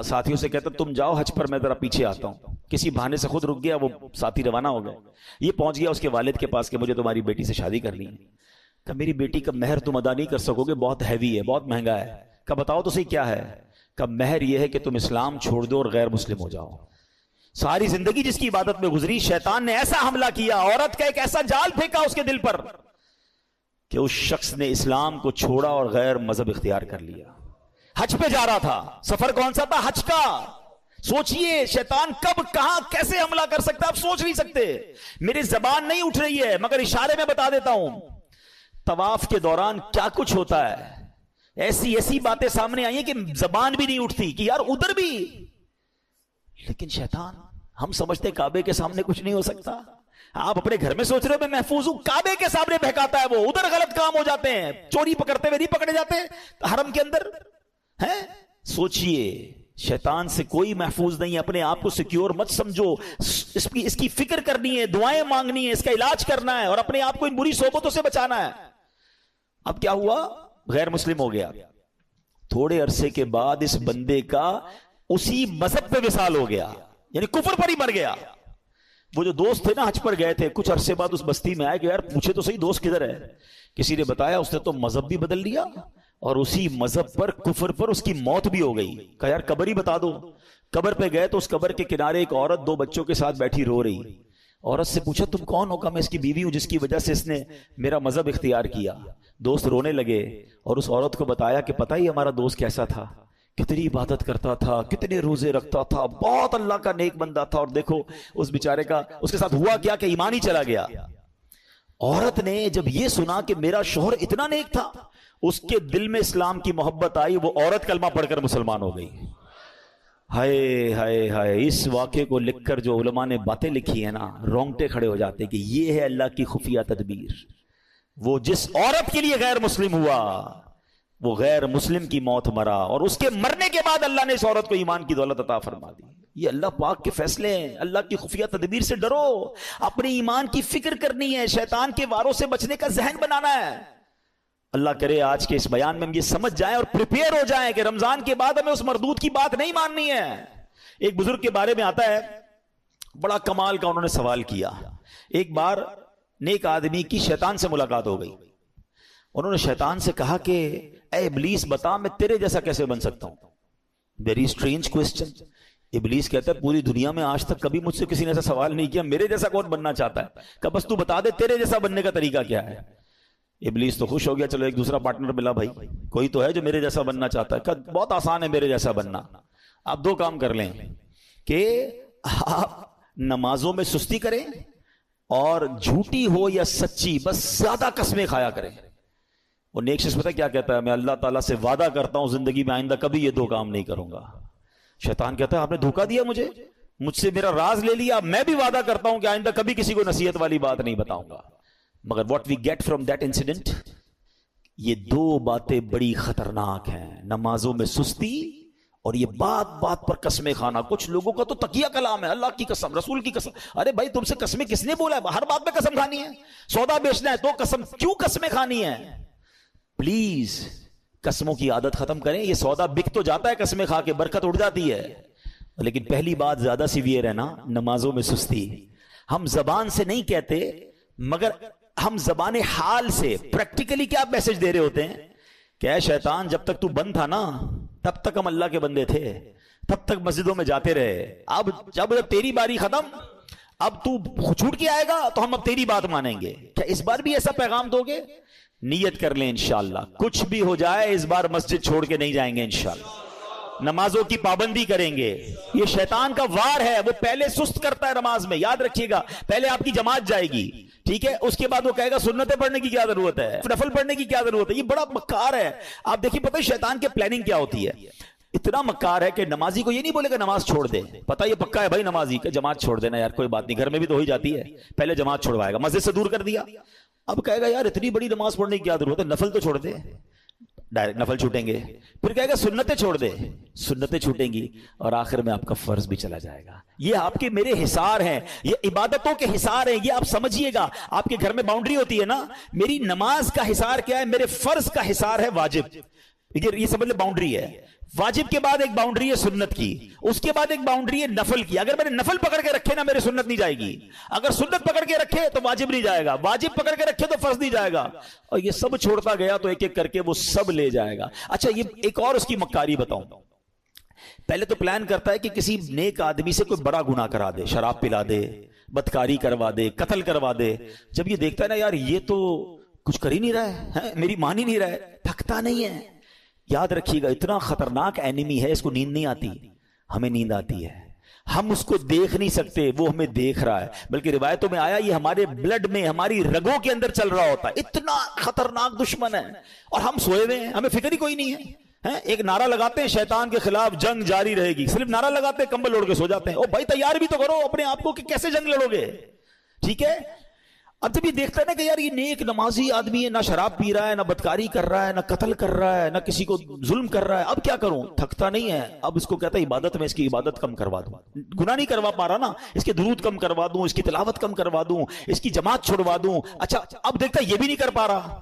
ساتھیوں سے کہتا تم جاؤ حج پر، میں ذرا پیچھے آتا ہوں۔ کسی بہانے سے خود رک گیا، وہ ساتھی روانہ ہو گئے۔ یہ پہنچ گیا اس کے والد کے پاس کہ مجھے تمہاری بیٹی سے شادی کرنی ہے۔ کہ میری بیٹی کا مہر تم ادا نہیں کر سکو گے، بہت ہیوی ہے، بہت مہنگا ہے۔ کہ بتاؤ تو صحیح کیا ہے؟ کہ مہر یہ ہے کہ تم اسلام چھوڑ دو اور غیر مسلم ہو جاؤ۔ ساری زندگی جس کی عبادت میں گزری، شیطان نے ایسا حملہ کیا، عورت کا ایک ایسا جال پھینکا اس کے دل پر کہ اس شخص نے اسلام کو چھوڑا اور غیر مذہب اختیار کر لیا۔ حج پہ جا رہا تھا، سفر کون سا تھا؟ حج کا۔ سوچئے شیطان کب کہاں کیسے حملہ کر سکتا ہے، آپ سوچ نہیں سکتے۔ میری زبان نہیں اٹھ رہی ہے مگر اشارے میں بتا دیتا ہوں، طواف کے دوران کیا کچھ ہوتا ہے، ایسی باتیں سامنے آئی ہیں کہ زبان بھی نہیں اٹھتی کہ یار ادھر بھی۔ لیکن شیطان، ہم سمجھتے کعبے کے سامنے کچھ نہیں ہو سکتا، آپ اپنے گھر میں سوچ رہے ہو میں محفوظ ہوں، کعبے کے سامنے بہکاتا ہے وہ، ادھر غلط کام ہو جاتے ہیں، چوری پکڑتے ہوئے نہیں پکڑے جاتے حرم کے اندر ہیں۔ سوچئے شیطان سے کوئی محفوظ نہیں ہے، اپنے آپ کو سیکیور مت سمجھو، اس کی فکر کرنی ہے، دعائیں مانگنی ہے، اس کا علاج کرنا ہے اور اپنے آپ کو ان بری صحبتوں سے بچانا ہے۔ اب کیا ہوا؟ غیر مسلم ہو گیا۔ تھوڑے عرصے کے بعد اس بندے کا اسی مذہب پہ وصال ہو گیا، یعنی کفر پر ہی مر گیا۔ وہ جو دوست تھے نا حج پر گئے تھے، کچھ عرصے بعد اس بستی میں آئے کہ یار پوچھے تو صحیح دوست کدھر ہے؟ کسی نے بتایا اس نے تو مذہب بھی بدل لیا اور اسی مذہب پر، کفر پر اس کی موت بھی ہو گئی۔ کہا یار قبر ہی بتا دو۔ قبر پہ گئے تو اس قبر کے کنارے ایک عورت 2 بچوں کے ساتھ بیٹھی رو رہی۔ عورت سے پوچھا تم کون ہو؟ کہا میں اس کی بیوی ہوں جس کی وجہ سے اس نے میرا مذہب اختیار کیا۔ دوست رونے لگے اور اس عورت کو بتایا کہ پتہ ہی ہمارا دوست کیسا تھا، کتنی عبادت کرتا تھا، کتنے روزے رکھتا تھا، بہت اللہ کا نیک بندہ تھا، اور دیکھو اس بیچارے کا اس کے ساتھ ہوا کیا کہ ایمان ہی چلا گیا۔ عورت نے جب یہ سنا کہ میرا شوہر اتنا نیک تھا، اس کے دل میں اسلام کی محبت آئی، وہ عورت کلمہ پڑھ کر مسلمان ہو گئی۔ ہائے ہائے ہائے، اس واقعے کو لکھ کر جو علماء نے باتیں لکھی ہیں نا، رونگٹے کھڑے ہو جاتے کہ یہ ہے اللہ کی خفیہ تدبیر۔ وہ جس عورت کے لیے غیر مسلم ہوا، وہ غیر مسلم کی موت مرا، اور اس کے مرنے کے بعد اللہ نے اس عورت کو ایمان کی دولت عطا فرما دی۔ یہ اللہ پاک کے فیصلے ہیں، اللہ کی خفیہ تدبیر سے ڈرو، اپنے ایمان کی فکر کرنی ہے، شیطان کے واروں سے بچنے کا ذہن بنانا ہے۔ اللہ کرے آج کے اس بیان میں ہم یہ سمجھ جائیں اور پریپیئر ہو جائیں کہ رمضان کے بعد ہمیں اس مردود کی بات نہیں ماننی ہے۔ ایک بزرگ کے بارے میں آتا ہے، بڑا کمال کا انہوں نے سوال کیا۔ ایک بار نیک آدمی کی شیطان سے ملاقات ہو گئی، انہوں نے شیطان سے کہا کہ اے ابلیس بتا میں تیرے جیسا کیسے بن سکتا ہوں. Very strange question. ابلیس کہتا ہے پوری دنیا میں آج تک کبھی مجھ سے کسی نے ایسا سوال نہیں کیا میرے جیسا کون بننا چاہتا ہے, کہ بس تو بتا دے تیرے جیسا بننے کا طریقہ کیا ہے. ابلیس تو خوش ہو گیا, چلو ایک دوسرا پارٹنر ملا, بھائی کوئی تو ہے جو میرے جیسا بننا چاہتا ہے. کہ بہت آسان ہے میرے جیسا بننا, آپ دو کام کر لیں کہ آپ نمازوں میں سستی کریں اور جھوٹی ہو یا سچی بس زیادہ قسمیں کھایا کریں. وہ نیک شخص پتہ کیا کہتا ہے, میں اللہ تعالیٰ سے وعدہ کرتا ہوں زندگی میں آئندہ کبھی یہ دو کام نہیں کروں گا. شیطان کہتا ہے آپ نے دھوکہ دیا مجھ سے میرا راز لے لیا, میں بھی وعدہ کرتا ہوں کہ آئندہ کبھی کسی کو نصیحت والی بات نہیں بتاؤں گا. مگر what we get from that incident, یہ دو باتیں بڑی خطرناک ہیں, نمازوں میں سستی اور یہ بات بات پر قسمیں کھانا. کچھ لوگوں کا تو تقیہ کلام ہے, اللہ کی قسم, رسول کی قسم. ارے بھائی تم سے قسمیں کس نے بولا ہے, ہر بات میں قسم کھانی ہے, سودا بیچنا ہے تو قسم, کیوں قسمیں کھانی ہے. پلیز قسموں کی عادت ختم کریں. یہ سودا بک تو جاتا ہے قسمیں کھا کے, برکت اڑ جاتی ہے, لیکن پہلی بات زیادہ سیویئر ہے نا, نمازوں میں سستی. ہم زبان سے نہیں کہتے مگر ہم زبان حال سے پریکٹیکلی کیا میسج دے رہے ہوتے ہیں کہ اے شیطان جب تک تو بند تھا نا تب تک ہم اللہ کے بندے تھے, تب تک مسجدوں میں جاتے رہے, اب جب تیری باری ختم اب تو چھوٹ کے آئے گا تو ہم اب تیری بات مانیں گے. کیا اس بار بھی ایسا پیغام دو گے؟ نیت کر لیں انشاءاللہ کچھ بھی ہو جائے اس بار مسجد چھوڑ کے نہیں جائیں گے انشاءاللہ, نمازوں کی پابندی کریں گے. یہ شیطان کا وار ہے, وہ پہلے سست کرتا ہے نماز میں, یاد رکھیے گا. پہلے آپ کی جماعت جائے گی, ٹھیک ہے, اس کے بعد وہ کہے گا سنتیں پڑھنے کی کیا ضرورت ہے, نفل پڑھنے کی کیا ضرورت ہے. یہ بڑا مکار ہے. آپ دیکھیے پتہ ہے شیطان کے پلاننگ کیا ہوتی ہے, اتنا مکار ہے کہ نمازی کو یہ نہیں بولے کہ نماز چھوڑ دے, پتہ یہ پکا ہے بھائی نمازی کہ جماعت چھوڑ دینا یار کوئی بات نہیں, گھر میں بھی تو ہو ہی جاتی ہے, پہلے جماعت چھوڑوائے گا, مسجد سے دور کر دیا. اب کہے گا یار اتنی بڑی نماز پڑھنے کی کیا ضرورت ہے, نفل تو چھوڑ دے, ڈائریکٹ نفل چھوٹیں گے. پھر کہے گا سنتیں چھوڑ دے, سنتیں چھوٹیں گی, اور آخر میں آپ کا فرض بھی چلا جائے گا. یہ آپ کے میرے حصار ہیں, یہ عبادتوں کے حصار ہیں, یہ آپ سمجھیے گا. آپ کے گھر میں باؤنڈری ہوتی ہے نا, میری نماز کا حصار کیا ہے, میرے فرض کا حصار ہے واجب. یہ سمجھ لیں باؤنڈری ہے. واجب کے بعد ایک باؤنڈری ہے سنت کی, اس کے بعد ایک باؤنڈری ہے نفل کی. اگر میں نے نفل پکڑ کے رکھے نا میرے سنت نہیں جائے گی, اگر سنت پکڑ کے رکھے تو واجب نہیں جائے گا, واجب پکڑ کے رکھے تو فرض نہیں جائے گا, اور یہ سب چھوڑتا گیا تو ایک ایک کر کے وہ سب لے جائے گا. اچھا یہ ایک اور اس کی مکاری بتاؤں. پہلے تو پلان کرتا ہے کہ کسی نیک آدمی سے کوئی بڑا گناہ کرا دے, شراب پلا دے, بدکاری کروا دے, قتل کروا دے. جب یہ دیکھتا ہے نا یار یہ تو کچھ کر ہی نہیں رہا ہے, میری مان ہی نہیں رہا ہے, تھکتا نہیں ہے. یاد رکھیے گا اتنا خطرناک اینیمی ہے, اس کو نیند نہیں آتی, ہمیں نیند آتی ہے. ہم اس کو دیکھ نہیں سکتے, وہ ہمیں دیکھ رہا ہے. بلکہ روایتوں میں آیا یہ ہمارے بلڈ میں, ہماری رگوں کے اندر چل رہا ہوتا ہے. اتنا خطرناک دشمن ہے, اور ہم سوئے ہوئے ہیں, ہمیں فکر ہی کوئی نہیں ہے. ایک نعرہ لگاتے ہیں شیطان کے خلاف جنگ جاری رہے گی, صرف نعرہ لگاتے ہیں کمبل اوڑھ کے سو جاتے ہیں. او بھائی تیار بھی تو کرو اپنے آپ کو کہ کیسے جنگ لڑو گے, ٹھیک ہے. اب جب یہ دیکھتا ہے نا کہ یار یہ نیک نمازی آدمی ہے, نہ شراب پی رہا ہے, نہ بدکاری کر رہا ہے, نہ قتل کر رہا ہے, نہ کسی کو ظلم کر رہا ہے, اب کیا کروں, تھکتا نہیں ہے. اب اس کو کہتا ہے عبادت میں اس کی عبادت کم کروا دوں, گناہ نہیں کروا پا رہا نا, اس کے درود کم کروا دوں, اس کی تلاوت کم کروا دوں, اس کی جماعت چھوڑوا دوں. اچھا اب دیکھتا ہے یہ بھی نہیں کر پا رہا.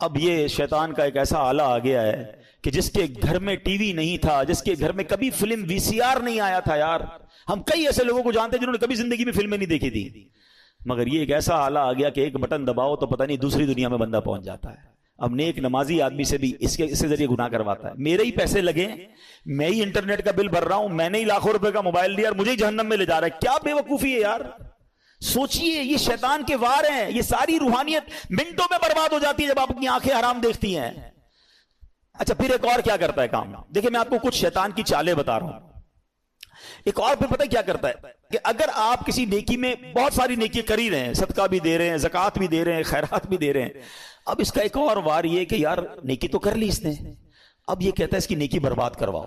اب یہ شیطان کا ایک ایسا آلہ آ گیا ہے کہ جس کے گھر میں ٹی وی نہیں تھا, جس کے گھر میں کبھی فلم VCR نہیں آیا تھا. یار ہم کئی ایسے لوگوں کو جانتے ہیں جنہوں نے کبھی زندگی میں فلمیں نہیں دیکھی تھی, مگر یہ ایک ایسا آلہ آ گیا کہ ایک بٹن دباؤ تو پتہ نہیں دوسری دنیا میں بندہ پہنچ جاتا ہے. اب نیک نمازی آدمی سے بھی اس کے ذریعے گناہ کرواتا ہے. میرے ہی پیسے لگے, میں ہی انٹرنیٹ کا بل بھر رہا ہوں, میں نے ہی لاکھوں روپے کا موبائل لیا اور مجھے ہی جہنم میں لے جا رہا ہے. کیا بے وقوفی ہے یار, سوچئے. یہ شیطان کے وار ہیں, یہ ساری روحانیت منٹوں میں برباد ہو جاتی ہے جب آپ اپنی آنکھیں حرام دیکھتی ہیں. اچھا پھر ایک اور کیا کرتا ہے کام, دیکھیں میں آپ کو کچھ شیطان کی چالیں بتا رہا ہوں. ایک اور پھر پتہ کیا کرتا ہے کہ اگر آپ کسی نیکی میں بہت ساری نیکی کر ہی رہے ہیں, صدقہ بھی دے رہے ہیں, زکوٰۃ بھی دے رہے ہیں, خیرات بھی دے رہے ہیں, اب اس کا ایک اور وار یہ کہ یار نیکی تو کر لی اس نے, اب یہ کہتا ہے اس کی نیکی برباد کرواؤ.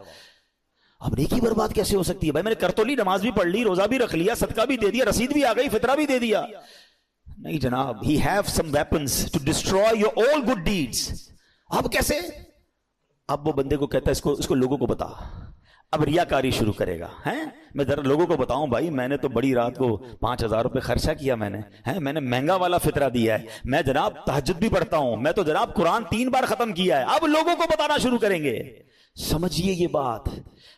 اب نیکی برباد کیسے ہو سکتی ہے بھائی, میں نے کر تو لی, نماز بھی پڑھ لی, روزہ بھی رکھ لیا, صدقہ بھی دے دیا, رسید بھی آ گئی, فطرہ بھی دے دیا. نہیں جناب, he have some weapons to destroy your all good deeds. اب کیسے, اب وہ بندے کو کہتا ہے اس کو لوگوں کو بتا. اب ریاکاری شروع کرے گا, میں ذرا لوگوں کو بتاؤں بھائی میں نے تو بڑی رات کو 5,000 روپے خرچہ کیا, میں نے مہنگا والا فطرہ دیا ہے, میں جناب تہجد بھی پڑھتا ہوں, میں تو جناب قرآن 3 بار ختم کیا ہے. اب لوگوں کو بتانا شروع کریں گے. سمجھیے یہ بات،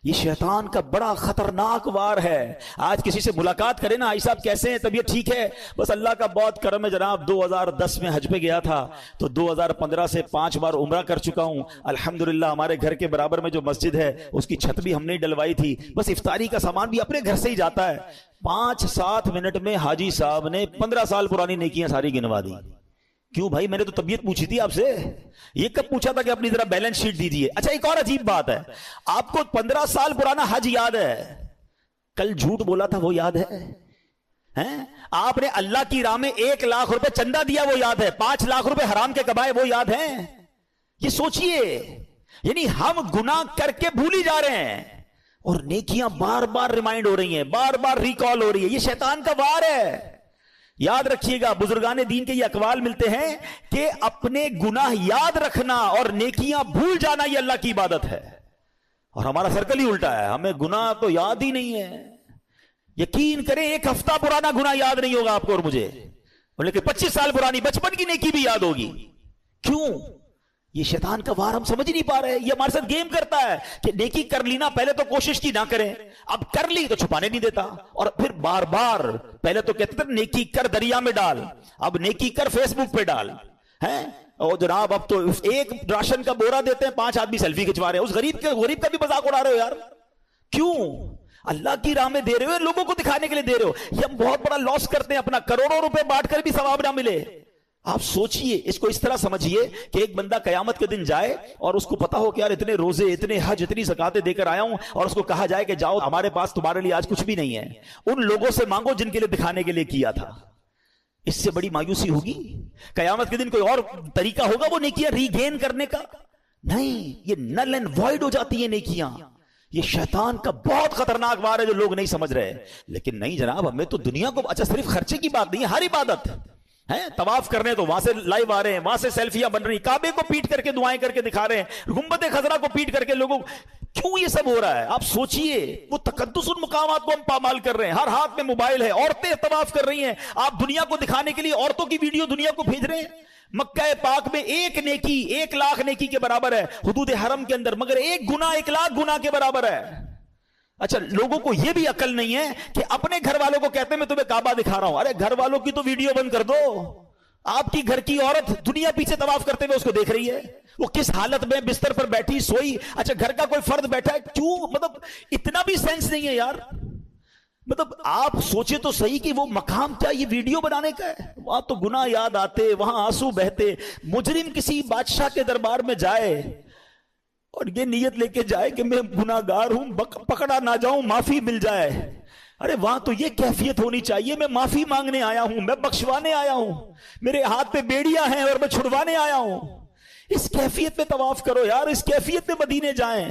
یہ شیطان کا بڑا خطرناک وار ہے. آج کسی سے ملاقات کرے نا، آئی صاحب کیسے ہیں، طبیعت ٹھیک ہے؟ بس اللہ کا بہت کرم ہے جناب، 2010 میں حج پہ گیا تھا تو 2015 سے 5 بار عمرہ کر چکا ہوں الحمدللہ. ہمارے گھر کے برابر میں جو مسجد ہے اس کی چھت بھی ہم نے ڈلوائی تھی، بس افطاری کا سامان بھی اپنے گھر سے ہی جاتا ہے. 5-7 منٹ میں حاجی صاحب نے 15 سال پرانی نیکیاں ساری گنوا دی. کیوں بھائی، میں نے تو طبیعت پوچھی تھی آپ سے، یہ کب پوچھا تھا کہ اپنی ذرا بیلنس شیٹ دیجیے. اچھا ایک اور عجیب بات ہے، آپ کو 15 سال پرانا حج یاد ہے، کل جھوٹ بولا تھا وہ یاد ہے؟ آپ نے اللہ کی راہ میں 1 لاکھ روپے چندہ دیا وہ یاد ہے، 5 لاکھ روپے حرام کے کمائے وہ یاد ہیں؟ یہ سوچئے، یعنی ہم گناہ کر کے بھولی جا رہے ہیں اور نیکیاں بار بار ریمائنڈ ہو رہی ہیں، بار بار ریکال ہو رہی ہے. یہ شیطان کا وار ہے. یاد رکھیے گا، بزرگان دین کے یہ اقوال ملتے ہیں کہ اپنے گناہ یاد رکھنا اور نیکیاں بھول جانا یہ اللہ کی عبادت ہے. اور ہمارا سرکل ہی الٹا ہے، ہمیں گناہ تو یاد ہی نہیں ہے. یقین کریں 1 ہفتہ پرانا گناہ یاد نہیں ہوگا آپ کو اور مجھے، لیکن 25 سال پرانی بچپن کی نیکی بھی یاد ہوگی. کیوں؟ یہ شیطان کا وار ہم سمجھ نہیں پا رہے. یہ ہمارے ساتھ گیم کرتا ہے کہ نیکی کر لی نا، پہلے تو کوشش کی نہ کریں، اب کر لی تو چھپانے نہیں دیتا، اور پھر بار بار پہلے تو کہتے تھے نیکی کر دریا میں ڈال، اب نیکی کر فیس بک پہ ڈال ہیں. اور جناب اب تو ایک راشن کا بورا دیتے ہیں، 5 آدمی سیلفی کھچوا رہے ہیں، اس غریب کا بھی مذاق اڑا رہے ہو یار. کیوں؟ اللہ کی راہ میں دے رہے ہو، لوگوں کو دکھانے کے لیے دے رہے ہو. یہ ہم بہت بڑا لاس کرتے ہیں اپنا، کروڑوں روپے بانٹ کر بھی ثواب نہ ملے. آپ سوچئے، اس کو اس طرح سمجھیے کہ ایک بندہ قیامت کے دن جائے اور اس کو پتا ہو کہ یار اتنے روزے، اتنے حج، اتنی زکاتیں دے کر آیا ہوں، اور اس کو کہا جائے کہ جاؤ ہمارے پاس تمہارے لیے آج کچھ بھی نہیں ہے، ان لوگوں سے مانگو جن کے لیے دکھانے کے لیے کیا تھا. اس سے بڑی مایوسی ہوگی؟ قیامت کے دن کوئی اور طریقہ ہوگا وہ نیکیاں ریگین کرنے کا؟ نہیں، یہ نل اینڈ وائڈ ہو جاتی ہیں نیکیاں. یہ شیطان کا بہت خطرناک وار ہے جو لوگ نہیں سمجھ رہے. لیکن نہیں جناب، ہمیں تو دنیا کو، اچھا صرف خرچے کی بات نہیں ہے، ہر عبادت ہے. طواف کرنے تو وہاں سے لائیو آ رہے ہیں، وہاں سے سیلفیاں بن رہی، کعبے کو پیٹ کر کے دعائیں کر کے دکھا رہے ہیں، گنبد خضرا کو پیٹ کر کے لوگوں. کیوں یہ سب ہو رہا ہے؟ آپ سوچئے، وہ تقدس ان مقامات کو ہم پامال کر رہے ہیں. ہر ہاتھ میں موبائل ہے، عورتیں طواف کر رہی ہیں، آپ دنیا کو دکھانے کے لیے عورتوں کی ویڈیو دنیا کو بھیج رہے ہیں. مکہ پاک میں 1 نیکی 1 لاکھ نیکی کے برابر ہے حدود حرم کے اندر، مگر 1 گناہ 1 لاکھ گناہ کے برابر ہے. اچھا لوگوں کو یہ بھی عقل نہیں ہے کہ اپنے گھر والوں کو کہتے ہیں میں تمہیں کعبہ دکھا رہا ہوں. ارے گھر والوں کی تو ویڈیو بند کر دو. آپ کی گھر کی عورت دنیا پیچھے طواف کرتے ہوئے اس کو دیکھ رہی ہے، وہ کس حالت میں بستر پر بیٹھی سوئی. اچھا گھر کا کوئی فرد بیٹھا ہے، کیوں؟ مطلب اتنا بھی سینس نہیں ہے یار. مطلب آپ سوچے تو صحیح کہ وہ مقام کیا یہ ویڈیو بنانے کا ہے؟ وہاں تو گناہ یاد آتے، وہاں آنسو بہتے. مجرم کسی بادشاہ کے دربار میں جائے اور یہ نیت لے کے جائے کہ میں گناہگار ہوں، پکڑا نہ جاؤں، معافی مل جائے. ارے وہاں تو یہ کیفیت ہونی چاہیے، میں معافی مانگنے آیا ہوں، میں بخشوانے آیا ہوں، میرے ہاتھ پہ بیڑیاں ہیں اور میں چھڑوانے آیا ہوں. اس کیفیت میں طواف کرو یار، اس کیفیت میں مدینے جائیں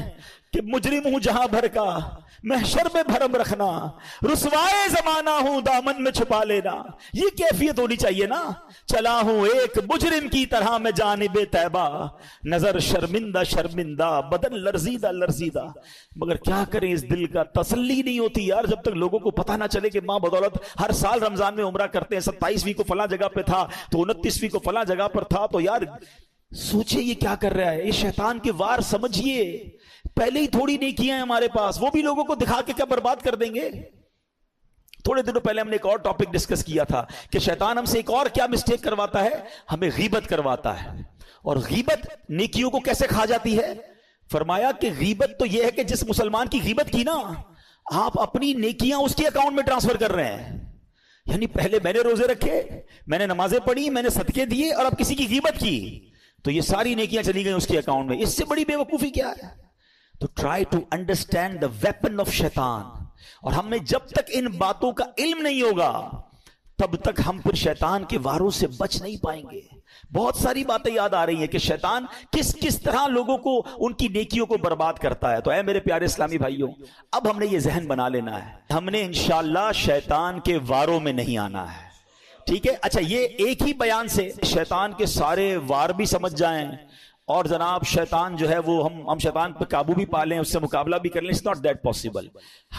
کہ مجرم ہوں جہاں بھر کا، محشر میں بھرم رکھنا، رسوائے زمانہ ہوں دامن میں چھپا لینا. یہ کیفیت ہونی چاہیے نا. چلا ہوں ایک مجرم کی طرح میں جانب طیبہ، نظر شرمندہ شرمندہ، بدن لرزیدہ لرزیدہ. مگر کیا کریں، اس دل کا تسلی نہیں ہوتی یار جب تک لوگوں کو پتہ نہ چلے کہ ماں بدولت ہر سال رمضان میں عمرہ کرتے ہیں، 27ویں کو فلاں جگہ پہ تھا تو 29ویں کو فلاں جگہ پر تھا. تو یار سوچے یہ کیا کر رہا ہے، یہ شیطان کے وار سمجھیے. پہلے ہی تھوڑی نیکیاں ہیں ہمارے پاس، وہ بھی لوگوں کو دکھا کے کیا برباد کر دیں گے. تھوڑے دنوں پہلے ہم نے ایک اور ٹاپک ڈسکس کیا تھا کہ شیطان ہم سے ایک اور کیا مسٹیک کرواتا ہے، ہمیں غیبت کرواتا ہے. اور غیبت نیکیوں کو کیسے کھا جاتی ہے؟ فرمایا کہ غیبت تو یہ ہے کہ جس مسلمان کی غیبت کی نا، آپ اپنی نیکیاں اس کے اکاؤنٹ میں ٹرانسفر کر رہے ہیں. یعنی پہلے میں نے روزے رکھے، میں نے نمازیں پڑھی، میں نے صدقے دیے، اور اب کسی کی غیبت کی تو یہ ساری نیکیاں چلی گئیں اس کے اکاؤنٹ میں. اس سے بڑی بے وقوفی کیا ہے؟ تو try to understand the weapon of شیطان. اور ہمیں جب تک ان باتوں کا علم نہیں ہوگا تب تک ہم پھر شیطان کے واروں سے بچ نہیں پائیں گے. بہت ساری باتیں یاد آ رہی ہیں کہ شیطان کس کس طرح لوگوں کو ان کی نیکیوں کو برباد کرتا ہے. تو اے میرے پیارے اسلامی بھائیوں، اب ہم نے یہ ذہن بنا لینا ہے، ہم نے انشاءاللہ شیطان کے واروں میں نہیں آنا ہے. ٹھیک ہے؟ اچھا یہ ایک ہی بیان سے شیطان کے سارے وار بھی سمجھ جائیں اور جناب شیطان جو ہے وہ ہم شیطان پہ قابو بھی پا لیں، اس سے مقابلہ بھی کر لیں، it's not that possible.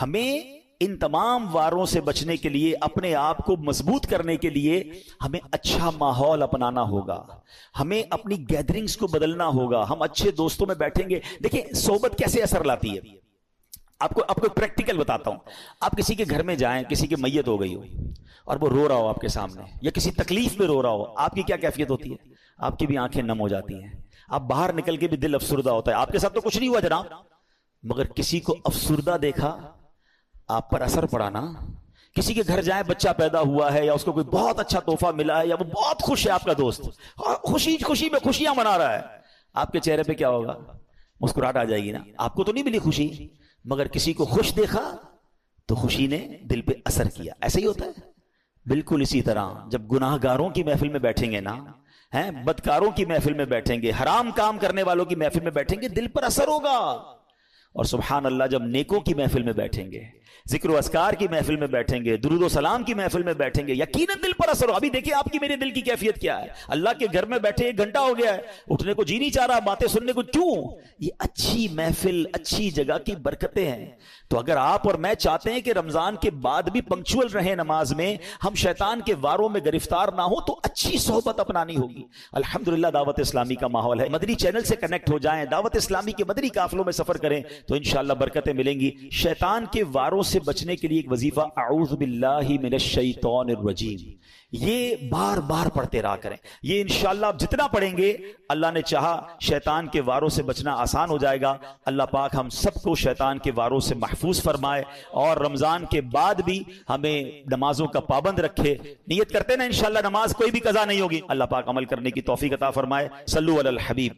ہمیں ان تمام واروں سے بچنے کے لیے، اپنے آپ کو مضبوط کرنے کے لیے ہمیں اچھا ماحول اپنانا ہوگا، ہمیں اپنی گیدرنگز کو بدلنا ہوگا، ہم اچھے دوستوں میں بیٹھیں گے۔ دیکھیں صحبت کیسے اثر لاتی ہے، آپ کو پریکٹیکل بتاتا ہوں۔ آپ کسی کے گھر میں جائیں، کسی کی میت ہو گئی ہو اور وہ رو رہا ہو آپ کے سامنے، یا کسی تکلیف میں رو رہا ہو، آپ کی کیا کیفیت ہوتی ہے؟ آپ کی بھی آنکھیں نم ہو جاتی ہیں، آپ باہر نکل کے بھی دل افسردہ ہوتا ہے۔ آپ کے ساتھ تو کچھ نہیں ہوا جناب، مگر کسی کو افسردہ دیکھا، آپ پر اثر پڑا نا۔ کسی کے گھر جائیں، بچہ پیدا ہوا ہے یا اس کو کوئی بہت اچھا تحفہ ملا ہے، یا وہ بہت خوش ہے آپ کا دوست، خوشی میں خوشیاں منا رہا ہے، آپ کے چہرے پہ کیا ہوگا؟ مسکراہٹ آ جائے گی نا۔ آپ کو تو نہیں ملی خوشی، مگر کسی کو خوش دیکھا تو خوشی نے دل پہ اثر کیا۔ ایسا ہی ہوتا ہے۔ بالکل اسی طرح جب گناہ گاروں کی محفل میں بیٹھیں گے نا، بدکاروں کی محفل میں بیٹھیں گے، حرام کام کرنے والوں کی محفل میں بیٹھیں گے، دل پر اثر ہوگا۔ اور سبحان اللہ جب نیکوں کی محفل میں بیٹھیں گے، ذکر و اذکار کی محفل میں بیٹھیں گے، درود و سلام کی محفل میں بیٹھیں گے، یقیناً دل پر اثر ہو۔ ابھی دیکھیں آپ کی میرے دل کی کیفیت کیا ہے۔ اللہ کے گھر میں بیٹھے 1 گھنٹہ ہو گیا ہے، اٹھنے کو جی نہیں چاہ رہا، باتیں سننے کو۔ کیوں؟ یہ اچھی محفل، اچھی جگہ کی برکتیں ہیں۔ تو اگر آپ اور میں چاہتے ہیں کہ رمضان کے بعد بھی پنکچول رہیں نماز میں، ہم شیطان کے واروں میں گرفتار نہ ہوں، تو اچھی صحبت اپنانی ہوگی۔ الحمدللہ دعوت اسلامی کا ماحول ہے۔ مدنی چینل سے کنیکٹ ہو جائیں، دعوت اسلامی کے مدنی قافلوں میں سفر کریں تو انشاءاللہ برکتیں ملیں گی۔ شیطان کے واروں سے بچنے کے لیے ایک وظیفہ اعوذ باللہ من الشیطان الرجیم، یہ بار بار پڑھتے رہا کریں۔ یہ انشاءاللہ آپ جتنا پڑھیں گے، اللہ نے چاہا شیطان کے واروں سے بچنا آسان ہو جائے گا۔ اللہ پاک ہم سب کو شیطان کے واروں سے محفوظ فرمائے، اور رمضان کے بعد بھی ہمیں نمازوں کا پابند رکھے۔ نیت کرتے نا انشاءاللہ نماز کوئی بھی قضا نہیں ہوگی۔ اللہ پاک عمل کرنے کی توفیق عطا فرمائے۔ صلو علی الحبیب۔